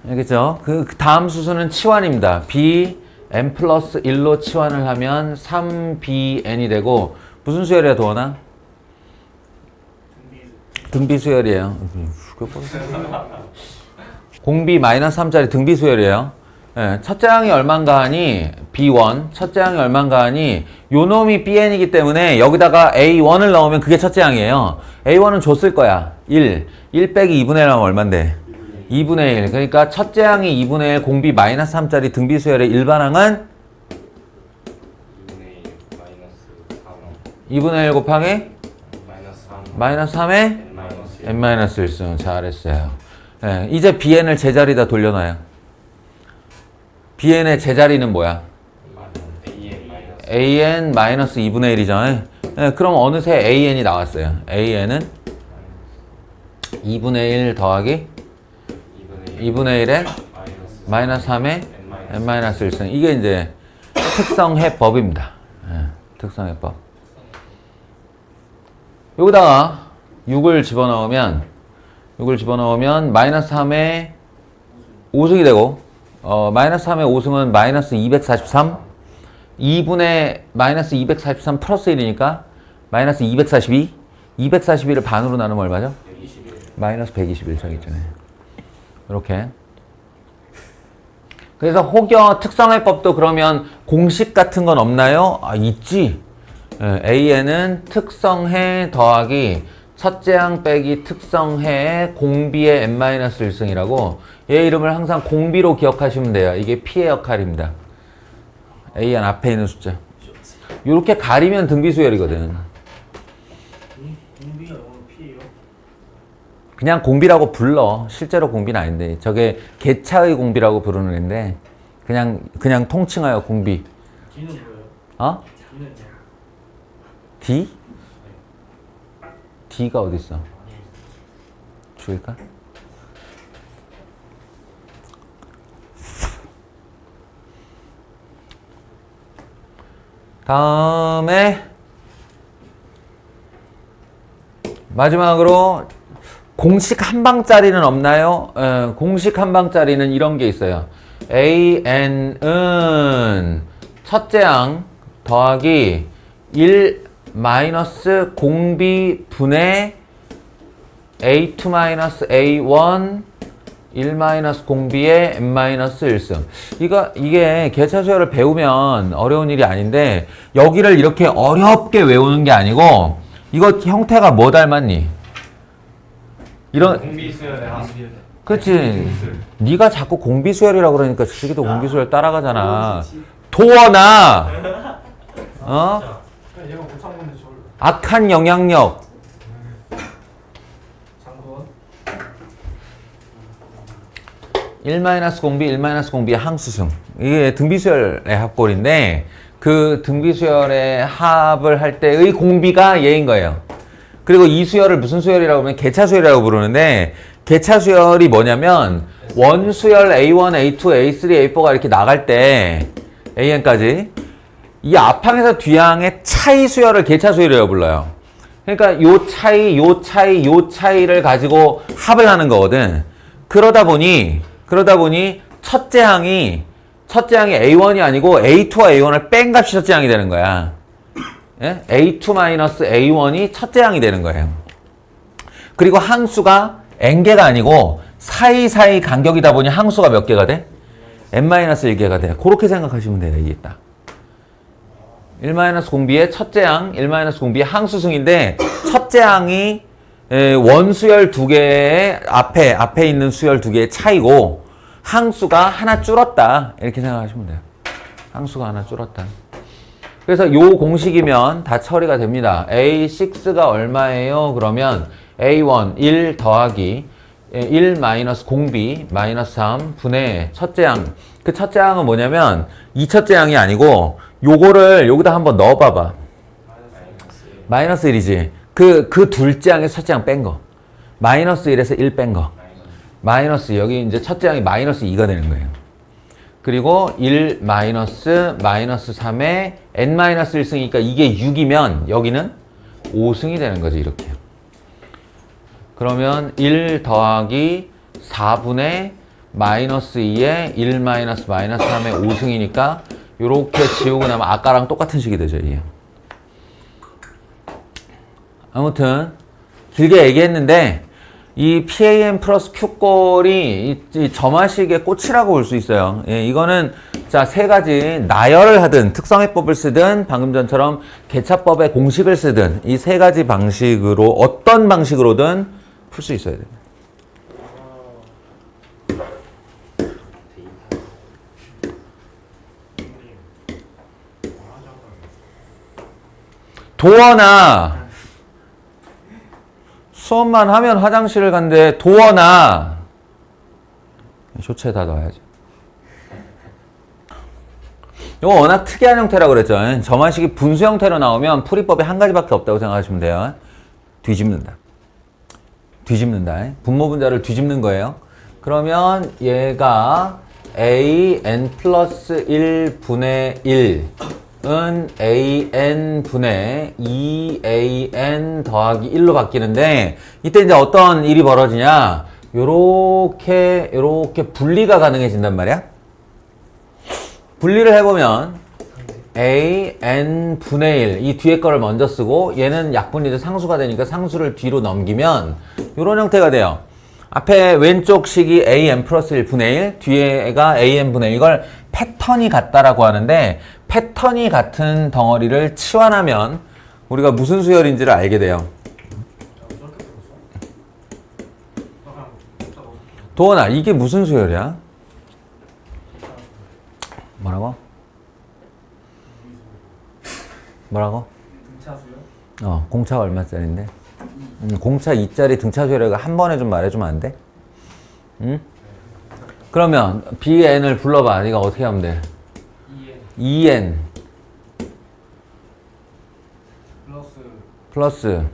알겠죠? 그 다음 수수는 치환입니다. b n 플러스 1로 치환을 하면 3bn이 되고 무슨 수열이야 도원아? 등비 수열이에요. 공비 마이너스 3짜리 등비 수열이에요. 예, 첫째 항이 얼만가 하니 B1, 첫째 항이 얼만가 하니 요 놈이 BN이기 때문에 여기다가 A1을 넣으면 그게 첫째 항이에요. A1은 줬을 거야. 1 빼기 2분의 1 하면 얼만데? 2분의 1. 그러니까 첫째 항이 2분의 1 공비 마이너스 3짜리 등비 수열의 일반항은 2분의 1 곱하기 마이너스 3의 n-1승. 잘했어요. 예, 이제 bn을 제자리다 돌려놔요. bn의 제자리는 뭐야? an 마이너스 2분의 1이잖아요. 예, 그럼 어느새 an이 나왔어요. an은 2분의 1 더하기 2분의 1에 마이너스 3의 n-1승. 이게 이제 특성해법입니다. 예, 특성해법. 여기다가 6을 집어넣으면 마이너스 3의 5승이 되고 마이너스 3의 5승은 마이너스 243 2분의 마이너스 243 플러스 1이니까 마이너스 242 242를 반으로 나누면 얼마죠? 121. 마이너스 121 저기 있잖아요. 이렇게. 그래서 혹여 특성해법도 그러면 공식 같은 건 없나요? 아, 있지. an은 특성해 더하기 첫째 항 빼기 특성해 공비의 n-1승이라고 얘 이름을 항상 공비로 기억하시면 돼요. 이게 p의 역할입니다. an 앞에 있는 숫자. 이렇게 가리면 등비수열이거든. 공비가 영어로 P예요? 그냥 공비라고 불러. 실제로 공비는 아닌데 저게 개차의 공비라고 부르는 애인데 그냥 통칭하여 공비. D는 뭐예요? 어? D는요? D? D가 어디 있어? 줄일까? 다음에 마지막으로 공식 한 방짜리는 없나요? 공식 한 방짜리는 이런 게 있어요. an은 첫째 항 더하기 1 마이너스 공비 분의 a2 마이너스 a1 1 마이너스 공비의 n 마이너스 1승. 이게 개차수열을 배우면 어려운 일이 아닌데 여기를 이렇게 어렵게 외우는 게 아니고 이거 형태가 뭐 닮았니? 이런 공비수열의 하수열. 그렇지. 네가 자꾸 공비수열이라고 그러니까 지식이도 공비수열 따라가잖아. 도원아. 어? 얘가 못한 건데 저를. 악한 영향력. 장도원. 1-공비, 1-공비의 항수승. 이게 등비수열의 합골인데 그 등비수열의 합을 할 때의 공비가 얘인 거예요. 그리고 이 수열을 무슨 수열이라고 하면 개차 수열이라고 부르는데 개차 수열이 뭐냐면 원수열 A1, A2, A3, A4가 이렇게 나갈 때 AN까지 이 앞항에서 뒤항의 차이 수열을 개차 수열이라고 불러요. 그러니까 요 차이, 요 차이, 요 차이를 가지고 합을 하는 거거든. 그러다 보니 첫째 항이 A1이 아니고 A2와 A1을 뺀 값이 첫째 항이 되는 거야. 예? A2-A1이 첫째 항이 되는 거예요. 그리고 항수가 n개가 아니고 사이사이 간격이다 보니 항수가 몇 개가 돼? n-1개가 돼. 그렇게 생각하시면 돼요. 이게 딱. 1-0b의 첫째 항, 1-0b의 항수승인데 첫째 항이 원수열 두 개의 앞에 있는 수열 두 개의 차이고 항수가 하나 줄었다. 이렇게 생각하시면 돼요. 항수가 하나 줄었다. 그래서 요 공식이면 다 처리가 됩니다. A6가 얼마예요? 그러면 A1 1 더하기 1 마이너스 공비 마이너스 3 분의 첫째 항. 그 첫째 항은 뭐냐면 이 첫째 항이 아니고 요거를 여기다 한번 넣어봐봐. 마이너스 1이지. 그 둘째 항에서 첫째 항 뺀 거. 마이너스 1에서 1 뺀 거. 마이너스 여기 이제 첫째 항이 마이너스 2가 되는 거예요. 그리고 1 마이너스 3에 n 마이너스 1승이니까 이게 6이면 여기는 5승이 되는 거지 이렇게. 그러면 1 더하기 4분의 마이너스 2에 1 마이너스 3의 5승이니까 요렇게 지우고 나면 아까랑 똑같은 식이 되죠. 이게. 아무튼 길게 얘기했는데 이 PAM 플러스 Q꼴이 이 점화식의 꽃이라고 볼 수 있어요. 예, 이거는 자, 세 가지 나열을 하든 특성해법을 쓰든 방금 전처럼 개차법의 공식을 쓰든 이 세 가지 방식으로 어떤 방식으로든 풀 수 있어야 됩니다. 도원아 수업만 하면 화장실을 간대. 도원아 쇼츠에 다 넣어야지. 이거 워낙 특이한 형태라고 그랬죠. 점화식이 분수 형태로 나오면 풀이법이 한 가지밖에 없다고 생각하시면 돼요. 뒤집는다. 분모 분자를 뒤집는 거예요. 그러면 얘가 an 플러스 1분의 1은 an 분의 2an 더하기 1로 바뀌는데 이때 이제 어떤 일이 벌어지냐? 요렇게 분리가 가능해진단 말이야. 분리를 해보면 an 분의 1 이 뒤에 거를 먼저 쓰고 얘는 약분리도 상수가 되니까 상수를 뒤로 넘기면 요런 형태가 돼요. 앞에 왼쪽 식이 an 플러스 1 분의 1 뒤에가 an 분의 1 이걸 패턴이 같다라고 하는데 패턴이 같은 덩어리를 치환하면 우리가 무슨 수열인지를 알게 돼요. 도원아 이게 무슨 수열이야? 뭐라고? 등차수요? 공차가 얼마짜리인데? 공차 2짜리 등차 수열이가 한 번에 좀 말해주면 안 돼? 응? 그러면 bn을 불러봐. 네가 어떻게 하면 돼? 2n 플러스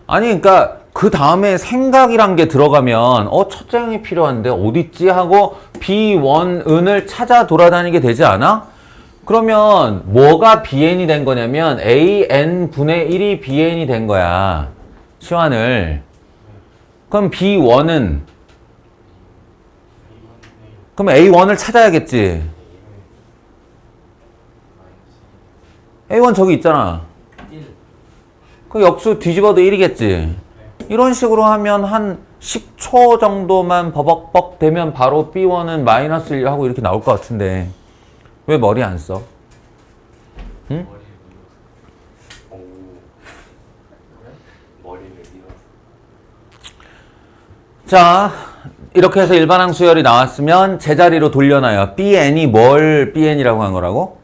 아니 그러니까 그 다음에 생각이란 게 들어가면 첫째 항이 필요한데 어딨지 하고 B1은을 찾아 돌아다니게 되지 않아? 그러면 뭐가 BN이 된 거냐면 AN분의 1이 BN이 된 거야. 치환을. 그럼 B1은 그럼 A1을 찾아야겠지. A1 저기 있잖아. 그 역수 뒤집어도 1이겠지. 이런 식으로 하면 한 10초 정도만 버벅벅 되면 바로 B1은 마이너스 1 하고 이렇게 나올 것 같은데 왜 머리 안 써? 응? 자, 이렇게 해서 일반항 수열이 나왔으면 제자리로 돌려놔요. BN이 뭘 BN이라고 한 거라고?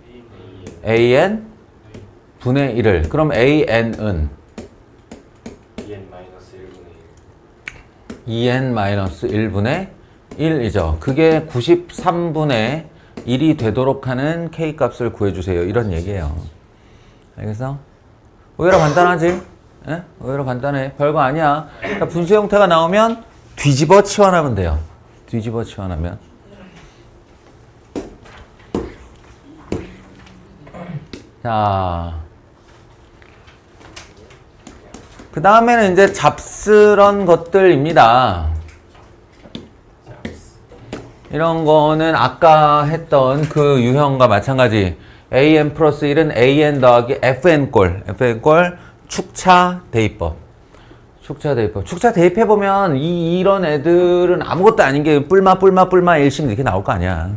AN 분의 1을. 그럼 AN은 2n-1분의 1이죠. 그게 93분의 1이 되도록 하는 k 값을 구해주세요. 이런 얘기예요. 알겠어? 의외로 간단하지? 예? 의외로 간단해. 별거 아니야. 그러니까 분수 형태가 나오면 뒤집어 치환하면 돼요. 뒤집어 치환하면. 자, 그 다음에는 이제 잡스런 것들입니다. 이런 거는 아까 했던 그 유형과 마찬가지. an 플러스 1은 an 더하기 fn꼴 축차 대입법. 축차 대입법. 축차 대입해보면 이런 애들은 아무것도 아닌 게 뿔마 일씩 이렇게 나올 거 아니야.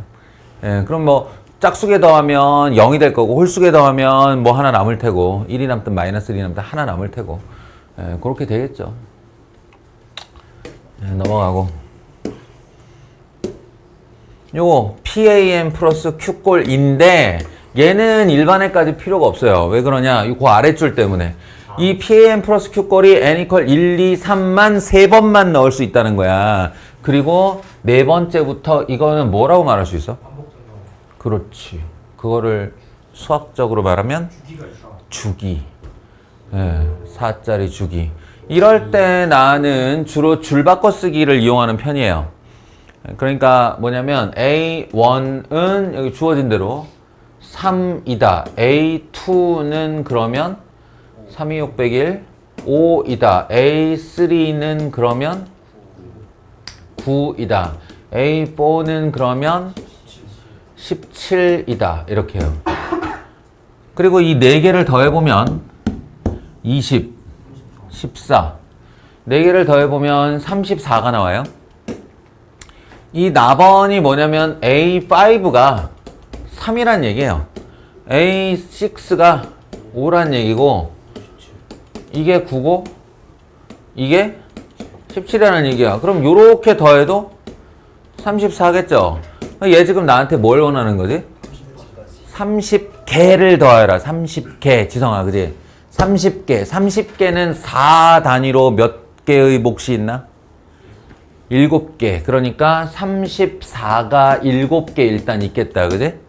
예, 그럼 뭐 짝수에 더하면 0이 될 거고 홀수에 더하면 뭐 하나 남을 테고 1이 남든 마이너스 1이 남든 하나 남을 테고 예, 그렇게 되겠죠. 예, 넘어가고 요거 PAM 플러스 Q꼴인데 얘는 일반에까지 필요가 없어요. 왜 그러냐? 그 아랫줄 때문에. 이 PAM 플러스 Q꼴이 n 이퀄 1, 2, 3만 3번만 넣을 수 있다는 거야. 그리고 네 번째부터 이거는 뭐라고 말할 수 있어? 그렇지. 그거를 수학적으로 말하면 주기. 예, 4짜리 주기. 이럴 때 나는 주로 줄 바꿔 쓰기를 이용하는 편이에요. 그러니까 뭐냐면 A1은 여기 주어진 대로 3이다. A2는 그러면 3, 2, 6, 101, 5이다. A3는 그러면 9이다. A4는 그러면 17이다. 이렇게 해요. 그리고 이 4개를 더해보면 20, 14. 4개를 더해보면 34가 나와요. 이 나번이 뭐냐면 A5가 3이란 얘기예요. A6가 5란 얘기고 이게 9고 이게 17이라는 얘기야. 그럼 요렇게 더해도 34겠죠. 얘 지금 나한테 뭘 원하는 거지? 30개를 더해라. 30개. 지성아, 그지? 30개. 30개는 4 단위로 몇 개의 몫이 있나? 7개. 그러니까 34가 7개 일단 있겠다. 그지?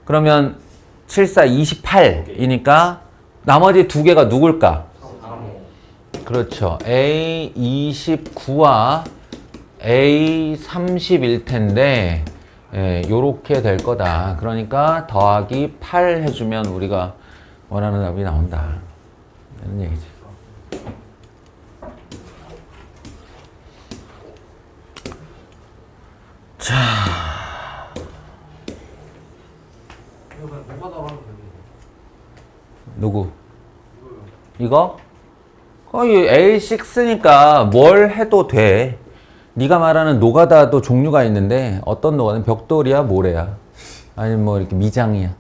그러면 7, 4, 28이니까 나머지 2개가 누굴까? 그렇죠. A29와 A30일 텐데 요렇게 될 거다. 그러니까 더하기 8 해주면 우리가 원하는 답이 나온다. 이런 얘기지. 자, 이거 그냥 노가다로 하면 되는 누구? 이거? 거의 A6니까 뭘 해도 돼. 네가 말하는 노가다도 종류가 있는데 어떤 노가다는 벽돌이야, 모래야? 아니면 뭐 이렇게 미장이야?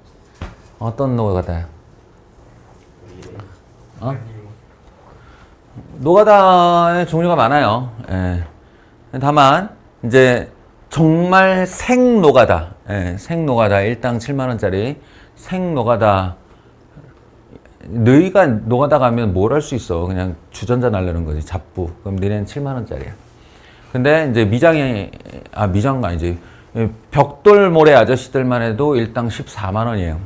어떤 노가다야? 어? 노가다의 종류가 많아요. 예. 다만 이제 정말 생노가다, 예, 생노가다 1당 7만 원짜리 생노가다. 너희가 노가다 가면 뭘 할 수 있어? 그냥 주전자 날리는 거지, 잡부. 그럼 너네는 7만 원짜리야. 근데 이제 미장가 아니지. 벽돌모래 아저씨들만 해도 일당 14만 원이에요.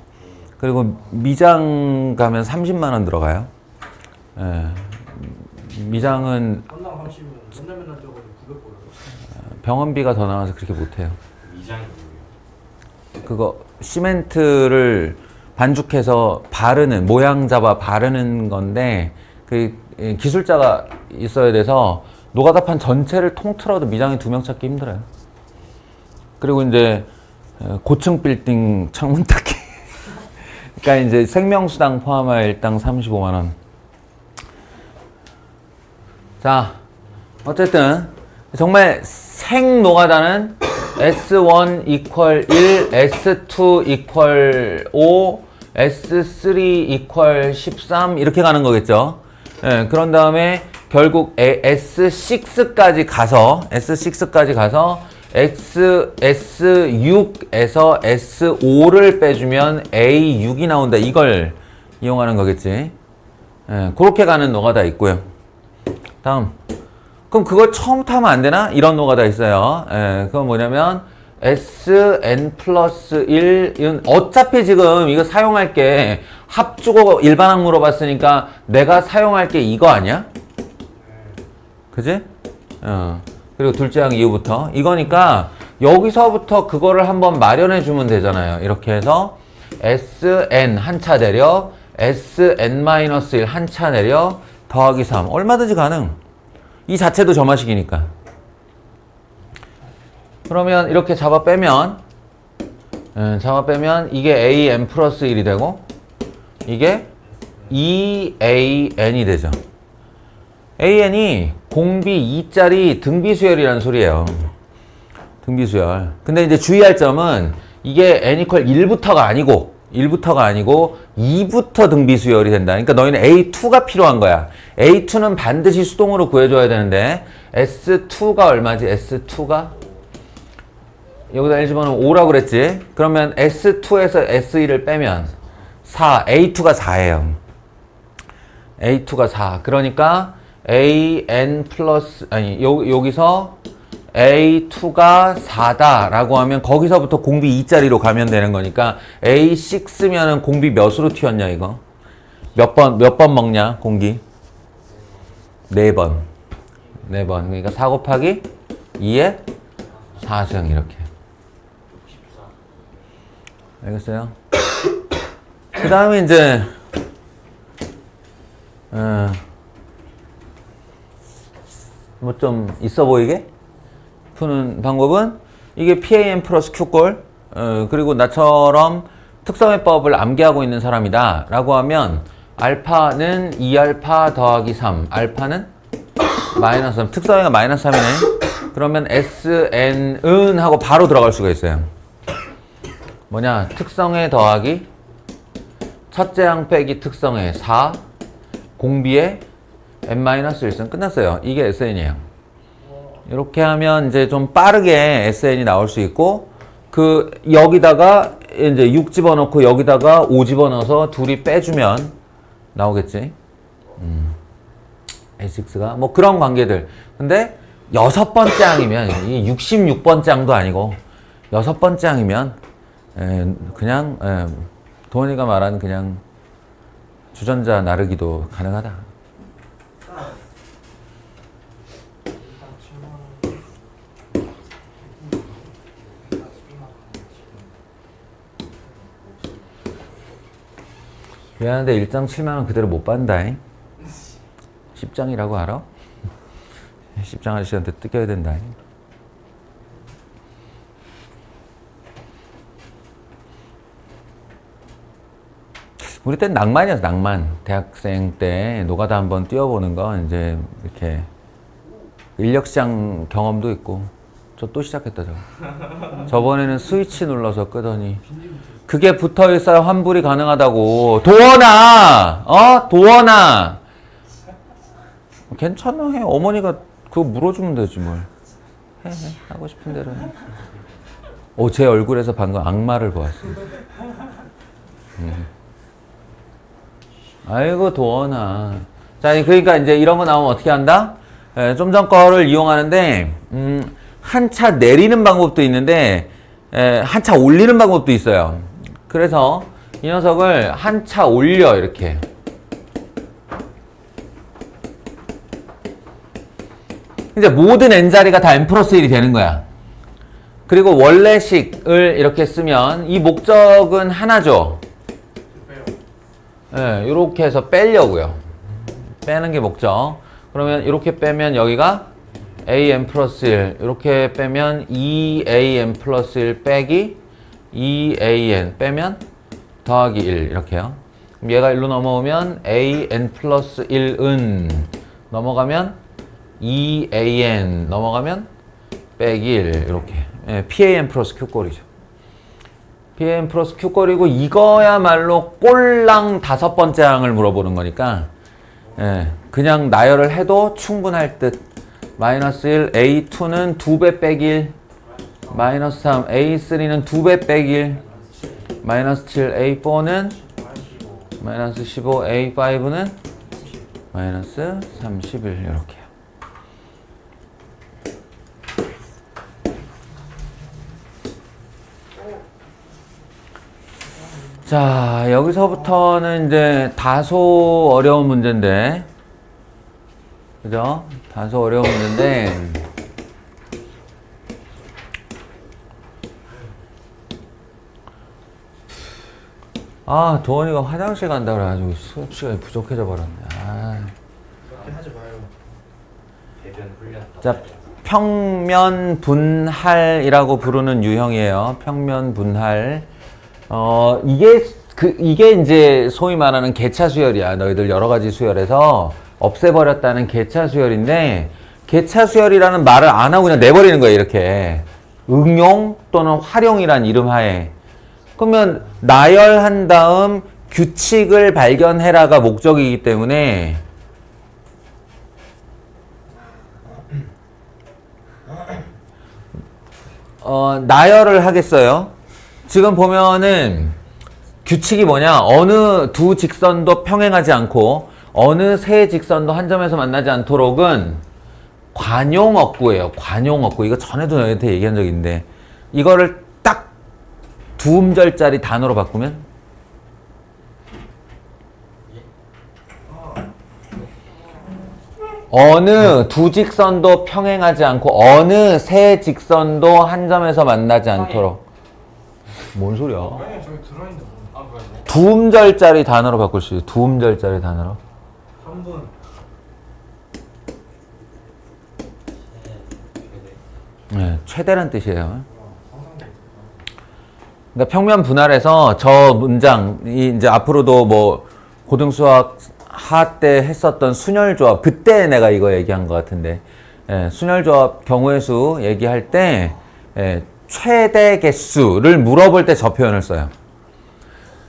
그리고 미장 가면 30만 원 들어가요. 예. 미장은 건당 30이면 맨날 뛰어가지고 900 벌어요. 병원비가 더 나와서 그렇게 못해요. 미장이 뭐예요? 그거 시멘트를 반죽해서 바르는, 모양 잡아 바르는 건데 그 기술자가 있어야 돼서 노가다판 전체를 통틀어도 미장이 2명 찾기 힘들어요. 그리고 이제 고층 빌딩 창문 닦기. 그러니까 이제 생명수당 포함하여 일당 35만 원. 자, 어쨌든 정말 생노가다는 S1 이퀄 1, S2 이퀄 5, S3 이퀄 13 이렇게 가는 거겠죠. 예, 그런 다음에 결국 S6까지 가서 S6에서 S5를 빼주면 A6이 나온다. 이걸 이용하는 거겠지. 예, 그렇게 가는 노가다 있고요. 다음. 그럼 그걸 처음부터 하면 안 되나? 이런 노가다 있어요. 예, 그건 뭐냐면 Sn 플러스 1은 어차피 지금 이거 사용할 게 합주고 일반항 물어봤으니까 내가 사용할 게 이거 아니야? 그지? 그리고 둘째 항 이후부터 이거니까 여기서부터 그거를 한번 마련해 주면 되잖아요. 이렇게 해서 Sn 한차 내려 Sn-1 한차 내려 더하기 3 얼마든지 가능. 이 자체도 점화식이니까. 그러면 이렇게 잡아 빼면 이게 an 플러스 1이 되고 이게 2an이 되죠. an이 공비 2짜리 등비수열이라는 소리예요. 등비수열. 근데 이제 주의할 점은 이게 n 이퀄 1부터가 아니고 2부터 등비수열이 된다. 그러니까 너희는 A2가 필요한 거야. A2는 반드시 수동으로 구해줘야 되는데 S2가 얼마지? S2가? 여기다 1 집어넣으면 5라고 그랬지? 그러면 S2에서 S1을 빼면 4, A2가 4예요. A2가 4. 그러니까 AN 플러스, 아니, 여기서 A2가 4다 라고 하면 거기서부터 공비 2짜리로 가면 되는 거니까 A6면은 공비 몇으로 튀었냐 이거? 몇 번 먹냐 공기? 4번. 4번. 그러니까 4 곱하기 2에 4승 이렇게. 알겠어요? 그 다음에 이제 뭐 좀 있어 보이게 푸는 방법은 이게 PAM 플러스 Q꼴 그리고 나처럼 특성회법을 암기하고 있는 사람이다 라고 하면 알파는 2알파 더하기 3 알파는 마이너스 3 특성회가 마이너스 3이네. 그러면 SN은 하고 바로 들어갈 수가 있어요. 뭐냐 특성회 더하기 첫째 항 빼기 특성회 4 공비에 n-1승 끝났어요. 이게 SN이에요. 이렇게 하면 이제 좀 빠르게 SN이 나올 수 있고 그 여기다가 이제 6 집어넣고 여기다가 5 집어넣어서 둘이 빼주면 나오겠지. A6가 뭐 그런 관계들. 근데 6번째 항이면 이 66번째 항도 아니고 6번째 항이면 그냥 도원이가 말하는 그냥 주전자 나르기도 가능하다. 미안한데 1장 7만원 그대로 못 받는다. 10장이라고 알아? 10장 아저씨한테 뜯겨야 된다. 우리 때는 낭만이었어, 낭만. 대학생 때 노가다 한번 뛰어보는 거, 이제, 이렇게, 인력시장 경험도 있고, 저 또 시작했다, 저거. 저번에는 스위치 눌러서 끄더니, 그게 붙어 있어야 환불이 가능하다고. 도원아! 도원아! 괜찮아, 해. 어머니가 그거 물어주면 되지, 뭘. 해. 하고 싶은 대로 해. 제 얼굴에서 방금 악마를 보았어요. 아이고 도원아. 자, 그러니까 이제 이런 거 나오면 어떻게 한다? 좀 전 거를 이용하는데 한차 내리는 방법도 있는데 한차 올리는 방법도 있어요. 그래서 이 녀석을 한차 올려 이렇게. 이제 모든 n자리가 다 n 플러스 1이 되는 거야. 그리고 원래식을 이렇게 쓰면 이 목적은 하나죠. 이렇게 해서 빼려고요. 빼는 게 목적. 그러면 이렇게 빼면 여기가 an 플러스 1 이렇게 빼면 2an 플러스 1 빼기 2an 빼면 더하기 1 이렇게요. 그럼 얘가 1로 넘어오면 an 플러스 1은 넘어가면 2an 넘어가면 빼기 1 이렇게. PAM 플러스 Q꼴이죠. PAM 플러스 Q꼴이고 이거야말로 꼴랑 5번째 항을 물어보는 거니까 그냥 나열을 해도 충분할 듯. 마이너스 1, A2는 2배 빼기 1, 마이너스 3, A3는 2배 빼기 1, 마이너스 7, A4는 마이너스 15, A5는 마이너스 31 이렇게요. 자, 여기서부터는 이제 다소 어려운 문제인데, 그죠? 다소 어려운 문제인데, 아, 도원이가 화장실 간다 그래가지고 수업 시간이 부족해져 버렸네. 아. 그렇게 하지 마요. 대변 훈련. 자, 평면 분할이라고 부르는 유형이에요. 평면 분할. 이게 이제 소위 말하는 개차 수열이야. 너희들 여러 가지 수열에서 없애버렸다는 개차 수열인데, 개차 수열이라는 말을 안 하고 그냥 내버리는 거예요, 이렇게. 응용 또는 활용이란 이름 하에. 그러면 나열한 다음 규칙을 발견해라가 목적이기 때문에 나열을 하겠어요. 지금 보면은 규칙이 뭐냐? 어느 두 직선도 평행하지 않고 어느 세 직선도 한 점에서 만나지 않도록은 관용어구예요. 관용어구. 이거 전에도 너희한테 얘기한 적이 있는데 이거를 딱 두 음절짜리 단어로 바꾸면 어느 두 직선도 평행하지 않고 어느 세 직선도 한 점에서 만나지 않도록. 뭔 소리야? 아니 저기 들어있는데 뭐. 아 그러네. 두 음절짜리 단어로 바꿀 수 있어요. 두 음절짜리 단어로. 3분. 네, 최대란 뜻이에요. 상상도 못했다. 그러니까 평면 분할에서 저 문장이 이제 앞으로도 뭐 고등수학 하 때 했었던 순열조합, 그때 내가 이거 얘기한 것 같은데, 순열조합 경우의 수 얘기할 때 최대 개수를 물어볼 때 저 표현을 써요.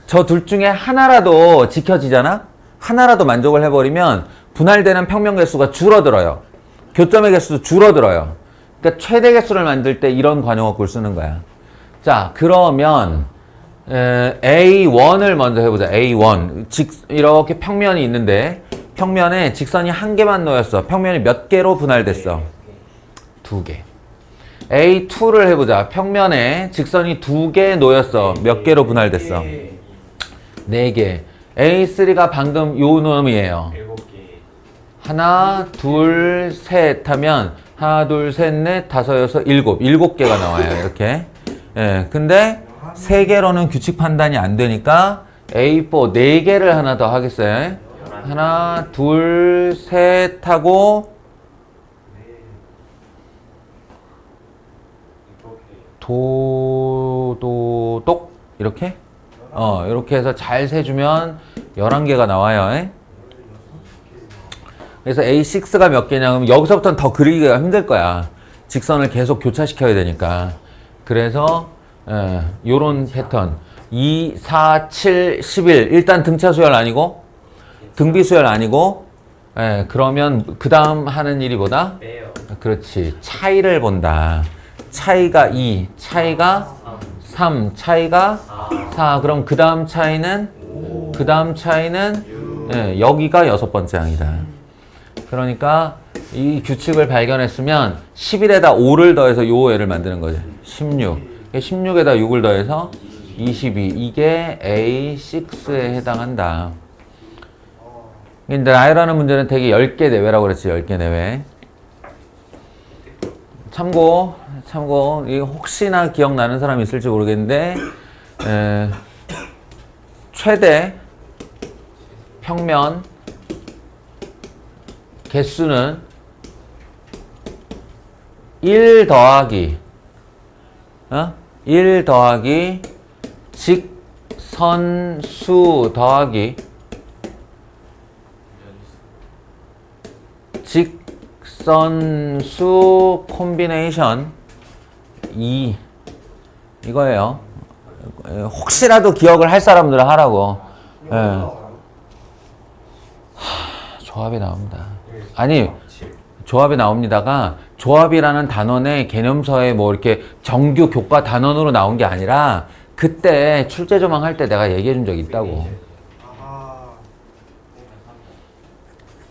저 둘 중에 하나라도 지켜지잖아? 하나라도 만족을 해버리면 분할되는 평면 개수가 줄어들어요. 교점의 개수도 줄어들어요. 그러니까 최대 개수를 만들 때 이런 관용어구를 쓰는 거야. 자, 그러면 A1을 먼저 해보자. A1. 이렇게 평면이 있는데 평면에 직선이 한 개만 놓였어. 평면이 몇 개로 분할됐어? 두 개. A2를 해보자. 평면에 직선이 두 개 놓였어. 몇 개로 분할됐어? 네 개. A3가 방금 요 놈이에요. 7개. 하나, 둘, 셋 하면 하나, 둘, 셋, 넷, 다섯, 여섯, 일곱 개가 나와요. 이렇게. 예, 근데 세 개로는 규칙 판단이 안 되니까 A4 네 개를 하나 더 하겠어요. 하나, 둘, 셋 하고 도도독 이렇게 이렇게 해서 잘 세주면 11개가 나와요. 그래서 A6가 몇 개냐면 여기서부터는 더 그리기가 힘들 거야. 직선을 계속 교차시켜야 되니까. 그래서 요런 패턴 2, 4, 7, 11 일단 등차 수열 아니고 등비 수열 아니고 그러면 그 다음 하는 일이 뭐다? 빼요. 그렇지. 차이를 본다. 차이가 2, 차이가 3, 차이가 4. 그럼 그 다음 차이는 여기가 여섯 번째 항이다. 그러니까 이 규칙을 발견했으면 11에다 5를 더해서 요 애를 만드는 거지. 16. 16에다 6을 더해서 22. 이게 A6에 해당한다. 근데 나열하는 문제는 되게 10개 내외라고 그랬지. 10개 내외. 참고. 이 혹시나 기억나는 사람이 있을지 모르겠는데 최대 평면 개수는 1 더하기 1 더하기 직선수 더하기 직선수 콤비네이션 2 이거예요. 혹시라도 기억을 할 사람들은 하라고. 조합이 나옵니다. 아니 조합이 나옵니다가 조합이라는 단원의 개념서에 뭐 이렇게 정규 교과 단원으로 나온 게 아니라 그때 출제 조망 할 때 내가 얘기해 준 적이 있다고. 아하.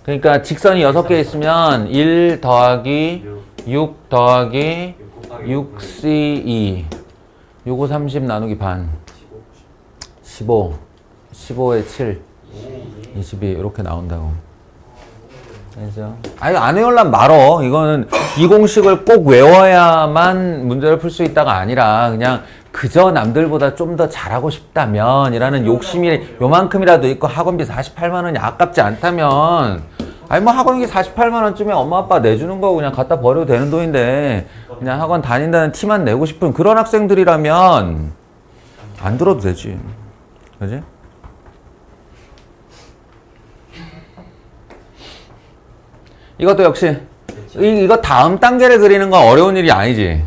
그러니까 직선이 6개 있으면 1 더하기 6 더하기 6C2 요거 30 나누기 반 15, 15에 7, 22 이렇게 나온다고. 알죠? 아니 안 외우려면 말어. 이거는 이 공식을 꼭 외워야만 문제를 풀 수 있다가 아니라 그냥 그저 남들보다 좀 더 잘하고 싶다면 이라는 욕심이 요만큼이라도 있고 학원비 48만 원이 아깝지 않다면 아니 뭐 학원비 48만 원쯤에 엄마 아빠 내주는 거 그냥 갖다 버려도 되는 돈인데 그냥 학원 다닌다는 티만 내고 싶은 그런 학생들이라면 안 들어도 되지. 그지? 이것도 역시 이거 다음 단계를 그리는 건 어려운 일이 아니지.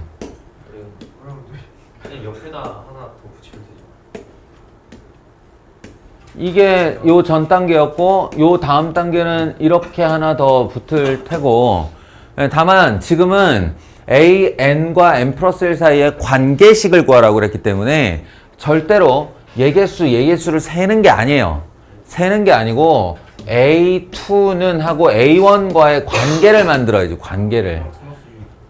그냥 옆에다 하나 더 붙이면 되죠. 이게 요 전 단계였고 요 다음 단계는 이렇게 하나 더 붙을 테고 다만 지금은 a, n과 n 플러스 1 사이의 관계식을 구하라고 그랬기 때문에 절대로 예개수를 세는 게 아니에요. 세는 게 아니고 A2는 하고 A1과의 관계를 만들어야지, 관계를.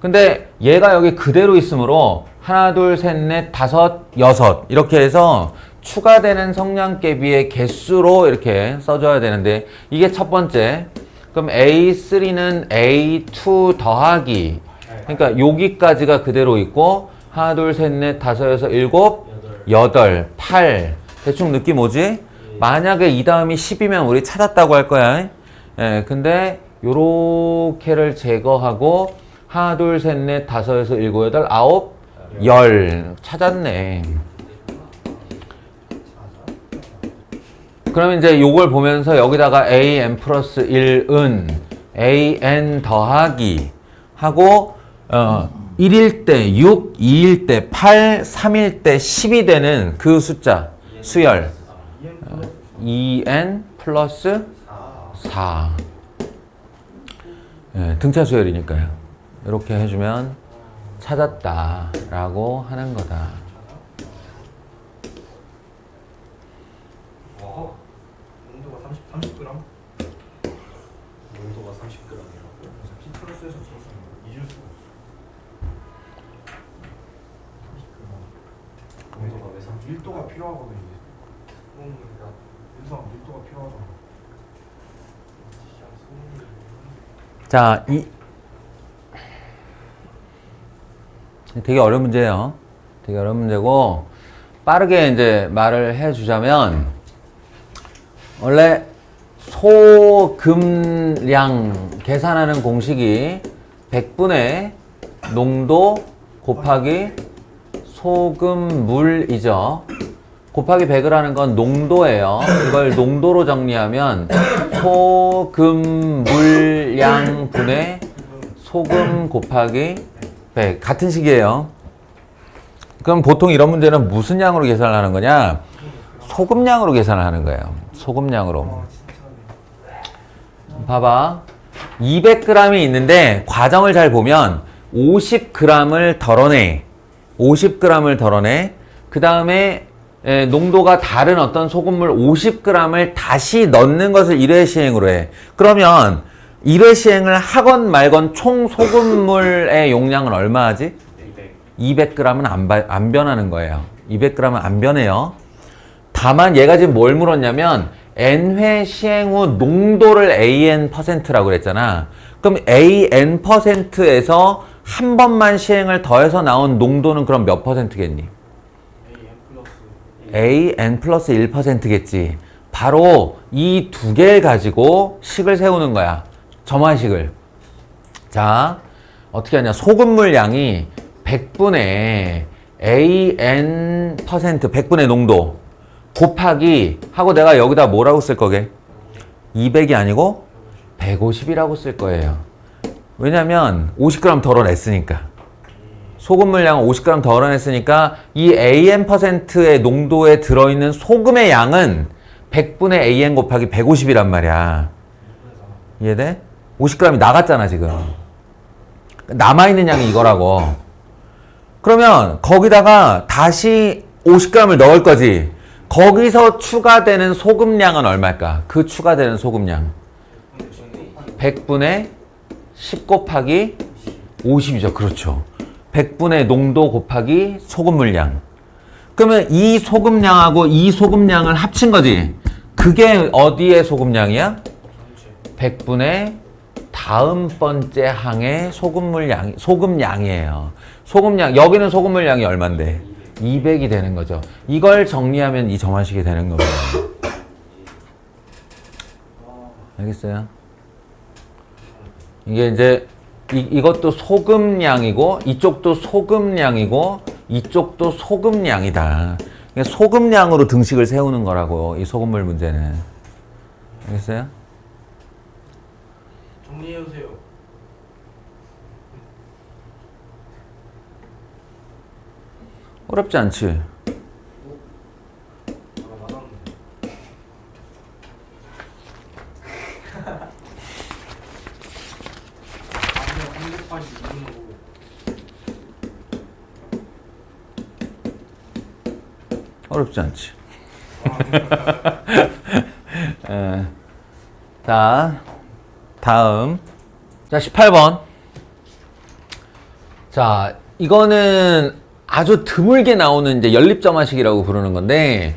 근데 얘가 여기 그대로 있으므로 하나, 둘, 셋, 넷, 다섯, 여섯 이렇게 해서 추가되는 성량계비의 개수로 이렇게 써줘야 되는데 이게 첫 번째. 그럼 A3는 A2 더하기 그러니까 여기까지가 그대로 있고 하나, 둘, 셋, 넷, 다섯, 여섯, 일곱, 여덟, 8 대충 느낌 오지? 만약에 이 다음이 10이면 우리 찾았다고 할 거야. 예, 근데 요렇게를 제거하고 하나, 둘, 셋, 넷, 다섯, 여섯, 일곱, 여덟, 아홉, 열 찾았네. 그러면 이제 요걸 보면서 여기다가 an 플러스 1은 an 더하기 하고 1일 때 6, 2일 때 8, 3일 때 10이 되는 그 숫자 수열 2n 플러스 4 예, 등차 수열이니까요. 이렇게 해주면 찾았다라고 하는 거다. 농도가 30g? 농도가 30g이라고. 그래서 P 플러스에서 썼습니다. 이주수. 30g. 농도가 왜 30g? 밀도가 필요하거든요. 이게. 그러니까 윤성 밀도가 필요하잖아. 자, 되게 어려운 문제예요. 되게 어려운 문제고 빠르게 이제 말을 해주자면 원래 소금량 계산하는 공식이 100분의 농도 곱하기 소금물이죠. 곱하기 100을 하는 건 농도예요. 이걸 농도로 정리하면 소금물량 분의 소금 곱하기 100 같은 식이에요. 그럼 보통 이런 문제는 무슨 양으로 계산을 하는 거냐? 소금량으로 계산을 하는 거예요. 소금량으로. 봐봐. 200g이 있는데 과정을 잘 보면 50g을 덜어내. 50g을 덜어내. 그 다음에 농도가 다른 어떤 소금물 50g을 다시 넣는 것을 1회 시행으로 해. 그러면 1회 시행을 하건 말건 총 소금물의 용량은 얼마 하지? 200g은 안 변하는 거예요. 200g은 안 변해요. 다만 얘가 지금 뭘 물었냐면 n회 시행 후 농도를 an%라고 그랬잖아. 그럼 an%에서 한 번만 시행을 더해서 나온 농도는 그럼 몇 %겠니? an 플러스 1%겠지. 바로 이 두 개를 가지고 식을 세우는 거야. 점화식을. 자, 어떻게 하냐. 소금물 양이 100분의 an%, 100분의 농도 곱하기 하고 내가 여기다 뭐라고 쓸 거게? 200이 아니고 150이라고 쓸 거예요. 왜냐면 50g 덜어냈으니까. 소금물 양은 50g 덜어냈으니까 이 an%의 농도에 들어있는 소금의 양은 100분의 an 곱하기 150이란 말이야. 이해돼? 50g이 나갔잖아 지금. 남아있는 양이 이거라고. 그러면 거기다가 다시 50g을 넣을 거지. 거기서 추가되는 소금량은 얼마일까? 그 추가되는 소금량 100분의 10 곱하기 50이죠. 그렇죠. 100분의 농도 곱하기 소금물량. 그러면 이 소금량하고 이 소금량을 합친 거지. 그게 어디의 소금량이야? 전체 100분의 다음 번째 항의 소금량이에요. 소금량, 여기는 소금물량이 얼만데? 200이 되는 거죠. 이걸 정리하면 이 점화식이 되는 겁니다. 알겠어요? 이게 이제 이것도 소금량이고 이쪽도 소금량이고 이쪽도 소금량이다. 소금량으로 등식을 세우는 거라고 이 소금물 문제는. 알겠어요? 정리해주세요. 어렵지 않지? 맞았는데. 아니요, 382분으로 어렵지 않지? 자, 다음. 자, 18번. 자, 이거는 아주 드물게 나오는 이제 연립점화식이라고 부르는 건데,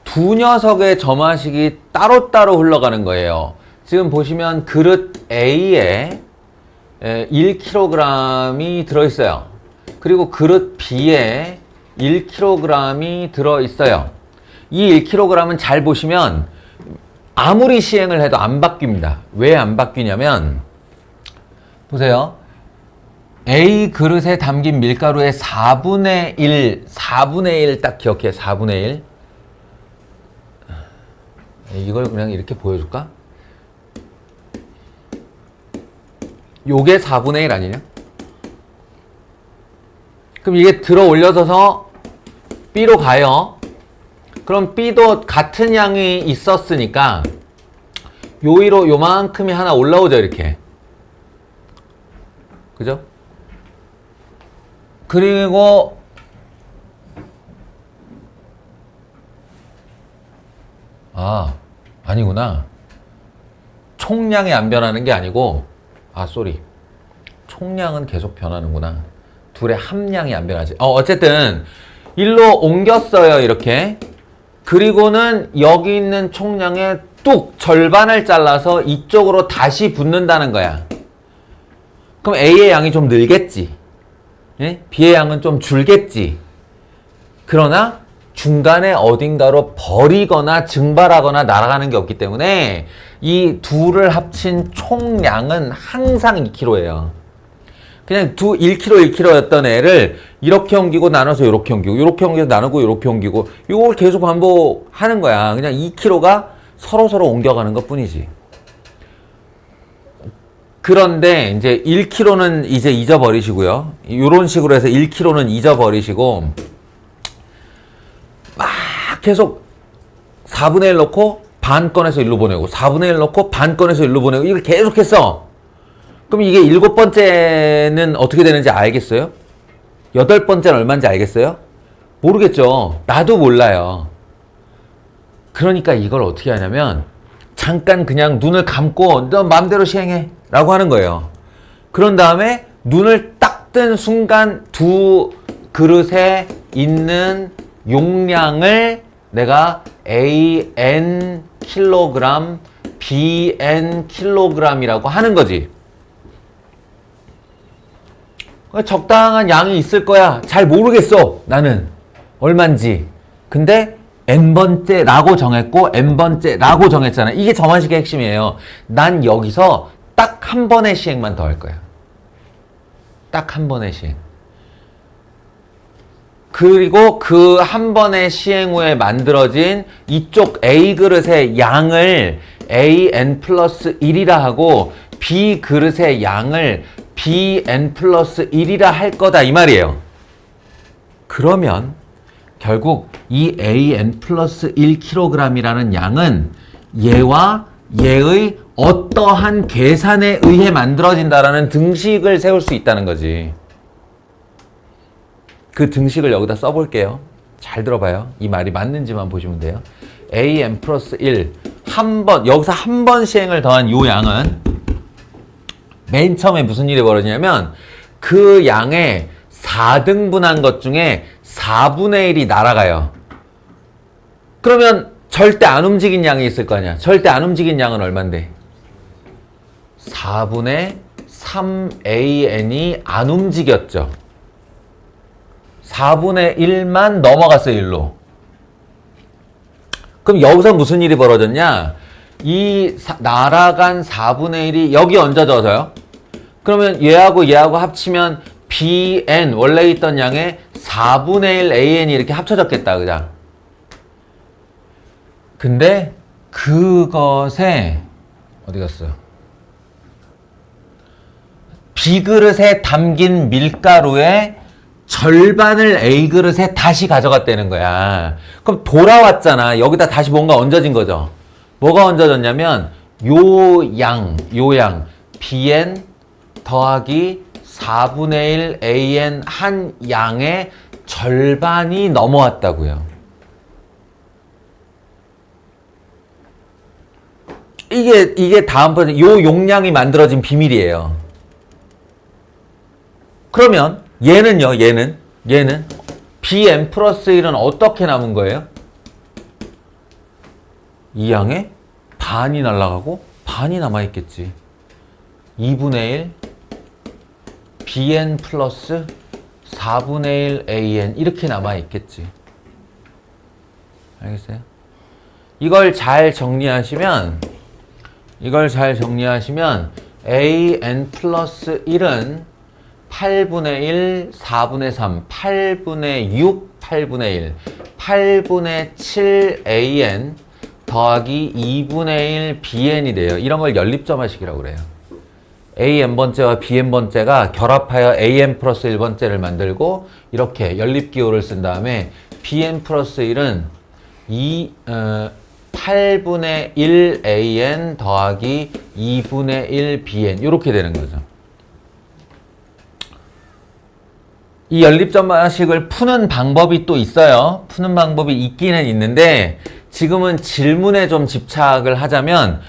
두 녀석의 점화식이 따로따로 흘러가는 거예요. 지금 보시면 그릇 A에 1kg이 들어있어요. 그리고 그릇 B에 1kg이 들어있어요. 이 1kg은 잘 보시면 아무리 시행을 해도 안 바뀝니다. 왜 안 바뀌냐면 보세요. A 그릇에 담긴 밀가루의 4분의 1 딱 기억해. 4분의 1. 이걸 그냥 이렇게 보여줄까? 요게 4분의 1 아니냐? 그럼 이게 들어 올려져서 B로 가요. 그럼 B도 같은 양이 있었으니까 요 위로 요만큼이 하나 올라오죠, 이렇게. 그죠? 그리고 아니구나. 총량이 안 변하는 게 아니고 쏘리. 총량은 계속 변하는구나. 둘의 함량이 안 변하지. 어쨌든 일로 옮겼어요, 이렇게. 그리고는 여기 있는 총량의 뚝 절반을 잘라서 이쪽으로 다시 붓는다는 거야. 그럼 A의 양이 좀 늘겠지. 예? B의 양은 좀 줄겠지. 그러나 중간에 어딘가로 버리거나 증발하거나 날아가는 게 없기 때문에 이 둘을 합친 총량은 항상 2kg예요. 그냥 1kg였던 애를 이렇게 옮기고 나눠서 이렇게 옮기고 이렇게 옮겨서 나누고 이렇게 옮기고 이걸 계속 반복하는 거야. 그냥 2kg가 서로 옮겨가는 것 뿐이지. 그런데 이제 1kg는 이제 잊어버리시고요. 이런 식으로 해서 1kg는 잊어버리시고 막 계속 4분의 1 넣고 반 꺼내서 일로 보내고 4분의 1 넣고 반 꺼내서 일로 보내고 이걸 계속했어. 그럼 이게 7번째는 어떻게 되는지 알겠어요? 8번째는 얼마인지 알겠어요? 모르겠죠. 나도 몰라요. 그러니까 이걸 어떻게 하냐면 잠깐 그냥 눈을 감고 너 마음대로 시행해 라고 하는 거예요. 그런 다음에 눈을 딱 뜬 순간 두 그릇에 있는 용량을 내가 AN 킬로그램, BN 킬로그램이라고 하는 거지. 적당한 양이 있을 거야. 잘 모르겠어. 나는 얼만지. 근데 n번째라고 정했고 n번째라고 정했잖아. 이게 점화식의 핵심이에요. 난 여기서 딱 한 번의 시행만 더 할 거야. 딱 한 번의 시행. 그리고 그 한 번의 시행 후에 만들어진 이쪽 A 그릇의 양을 AN 플러스 1이라 하고 B 그릇의 양을 BN 플러스 1이라 할 거다 이 말이에요. 그러면 결국 이 AN 플러스 1kg이라는 양은 얘와 얘의 어떠한 계산에 의해 만들어진다라는 등식을 세울 수 있다는 거지. 그 등식을 여기다 써볼게요. 잘 들어봐요. 이 말이 맞는지만 보시면 돼요. AN 플러스 1 여기서 한 번 시행을 더한 요 양은 맨 처음에 무슨 일이 벌어지냐면 그 양의 4등분한 것 중에 4분의 1이 날아가요. 그러면 절대 안 움직인 양이 있을 거 아니야. 절대 안 움직인 양은 얼만데? 4분의 3an이 안 움직였죠. 4분의 1만 넘어갔어요, 1로. 그럼 여기서 무슨 일이 벌어졌냐? 이 날아간 4분의 1이 여기 얹어져서요. 그러면 얘하고 합치면 bn, 원래 있던 양의 4분의 1 an이 이렇게 합쳐졌겠다, 그죠? 근데 그것에 어디 갔어요? B그릇에 담긴 밀가루의 절반을 A그릇에 다시 가져갔다는 거야. 그럼 돌아왔잖아. 여기다 다시 뭔가 얹어진 거죠. 뭐가 얹어졌냐면 요 양 BN 더하기 4분의 1 AN 한 양의 절반이 넘어왔다고요. 이게 다음번에 요 용량이 만들어진 비밀이에요. 그러면 얘는요, 얘는 BN 플러스 1은 어떻게 남은 거예요? 이 양의 반이 날아가고 반이 남아있겠지. 2분의 1 BN 플러스 4분의 1 AN 이렇게 남아있겠지. 알겠어요? 이걸 잘 정리하시면 AN 플러스 1은 8분의 1, 4분의 3, 8분의 6, 8분의 1, 8분의 7 AN 더하기 2분의 1 BN이 돼요. 이런 걸 연립점화식이라고 그래요. AN번째와 BN번째가 결합하여 AN 플러스 1번째를 만들고 이렇게 연립기호를 쓴 다음에 BN 플러스 1은 8분의 1 AN 더하기 2분의 1 BN 이렇게 되는 거죠. 이 연립점화식을 푸는 방법이 또 있어요. 푸는 방법이 있기는 있는데 지금은 질문에 좀 집착을 하자면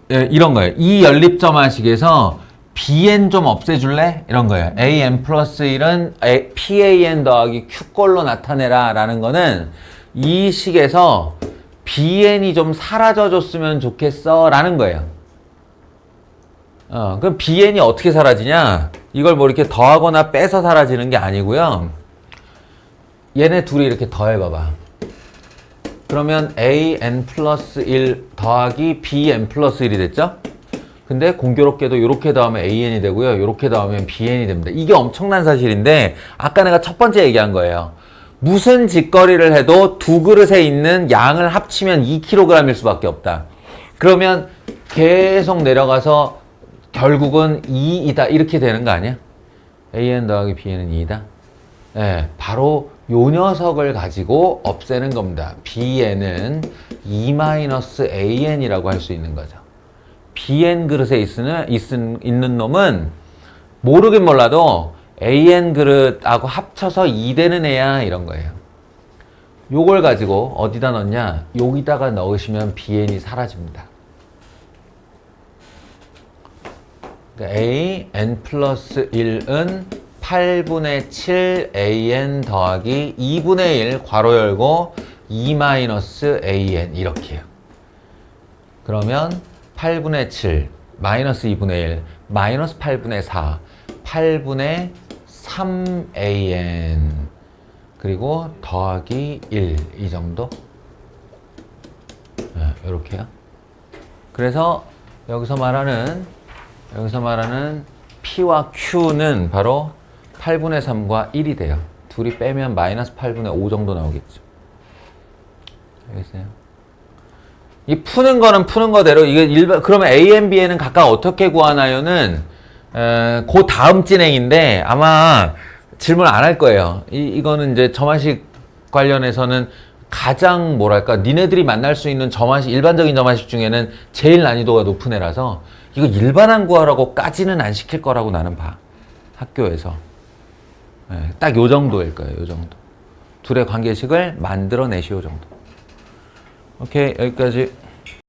이런 거예요. 이 연립점화식에서 BN 좀 없애줄래? 이런 거예요. AN 플러스 1은 PAN 더하기 Q꼴로 나타내라 라는 거는 이 식에서 BN이 좀 사라져줬으면 좋겠어 라는 거예요. 그럼 BN이 어떻게 사라지냐? 이걸 뭐 이렇게 더하거나 빼서 사라지는 게 아니고요. 얘네 둘이 이렇게 더해봐봐. 그러면 AN 플러스 1 더하기 BN 플러스 1이 됐죠? 근데 공교롭게도 이렇게 더하면 AN이 되고요. 이렇게 더하면 BN이 됩니다. 이게 엄청난 사실인데 아까 내가 첫 번째 얘기한 거예요. 무슨 짓거리를 해도 두 그릇에 있는 양을 합치면 2kg일 수밖에 없다. 그러면 계속 내려가서 결국은 2이다 이렇게 되는 거 아니야? AN 더하기 BN은 2이다. 네, 바로 요 녀석을 가지고 없애는 겁니다. BN은 2-AN이라고 할 수 있는 거죠. BN 그릇에 있는 놈은 모르긴 몰라도 AN 그릇하고 합쳐서 2 되는 애야 이런 거예요. 요걸 가지고 어디다 넣냐? 여기다가 넣으시면 BN이 사라집니다. 그러니까 AN 플러스 1은 8분의 7 AN 더하기 2분의 1 괄호 열고 2-AN 이렇게요. 그러면 8분의 7 마이너스 2분의 1 마이너스 8분의 4 8분의 3AN 그리고 더하기 1 이 정도 이렇게요. 그래서 여기서 말하는 P와 Q는 바로 8분의 3과 1이 돼요. 둘이 빼면 마이너스 8분의 5 정도 나오겠죠. 알겠어요? 이 푸는 거는 푸는 거대로 그러면 AN, BN은 각각 어떻게 구하나요는 그 다음 진행인데 아마 질문 안 할 거예요. 이거는 이제 점화식 관련해서는 가장 뭐랄까 니네들이 만날 수 있는 점화식 일반적인 점화식 중에는 제일 난이도가 높은 애라서 이거 일반항 구하라고까지는 안 시킬 거라고 나는 봐. 학교에서 딱 요 정도일 거예요. 요 정도. 둘의 관계식을 만들어내시오 정도. 오케이, 여기까지.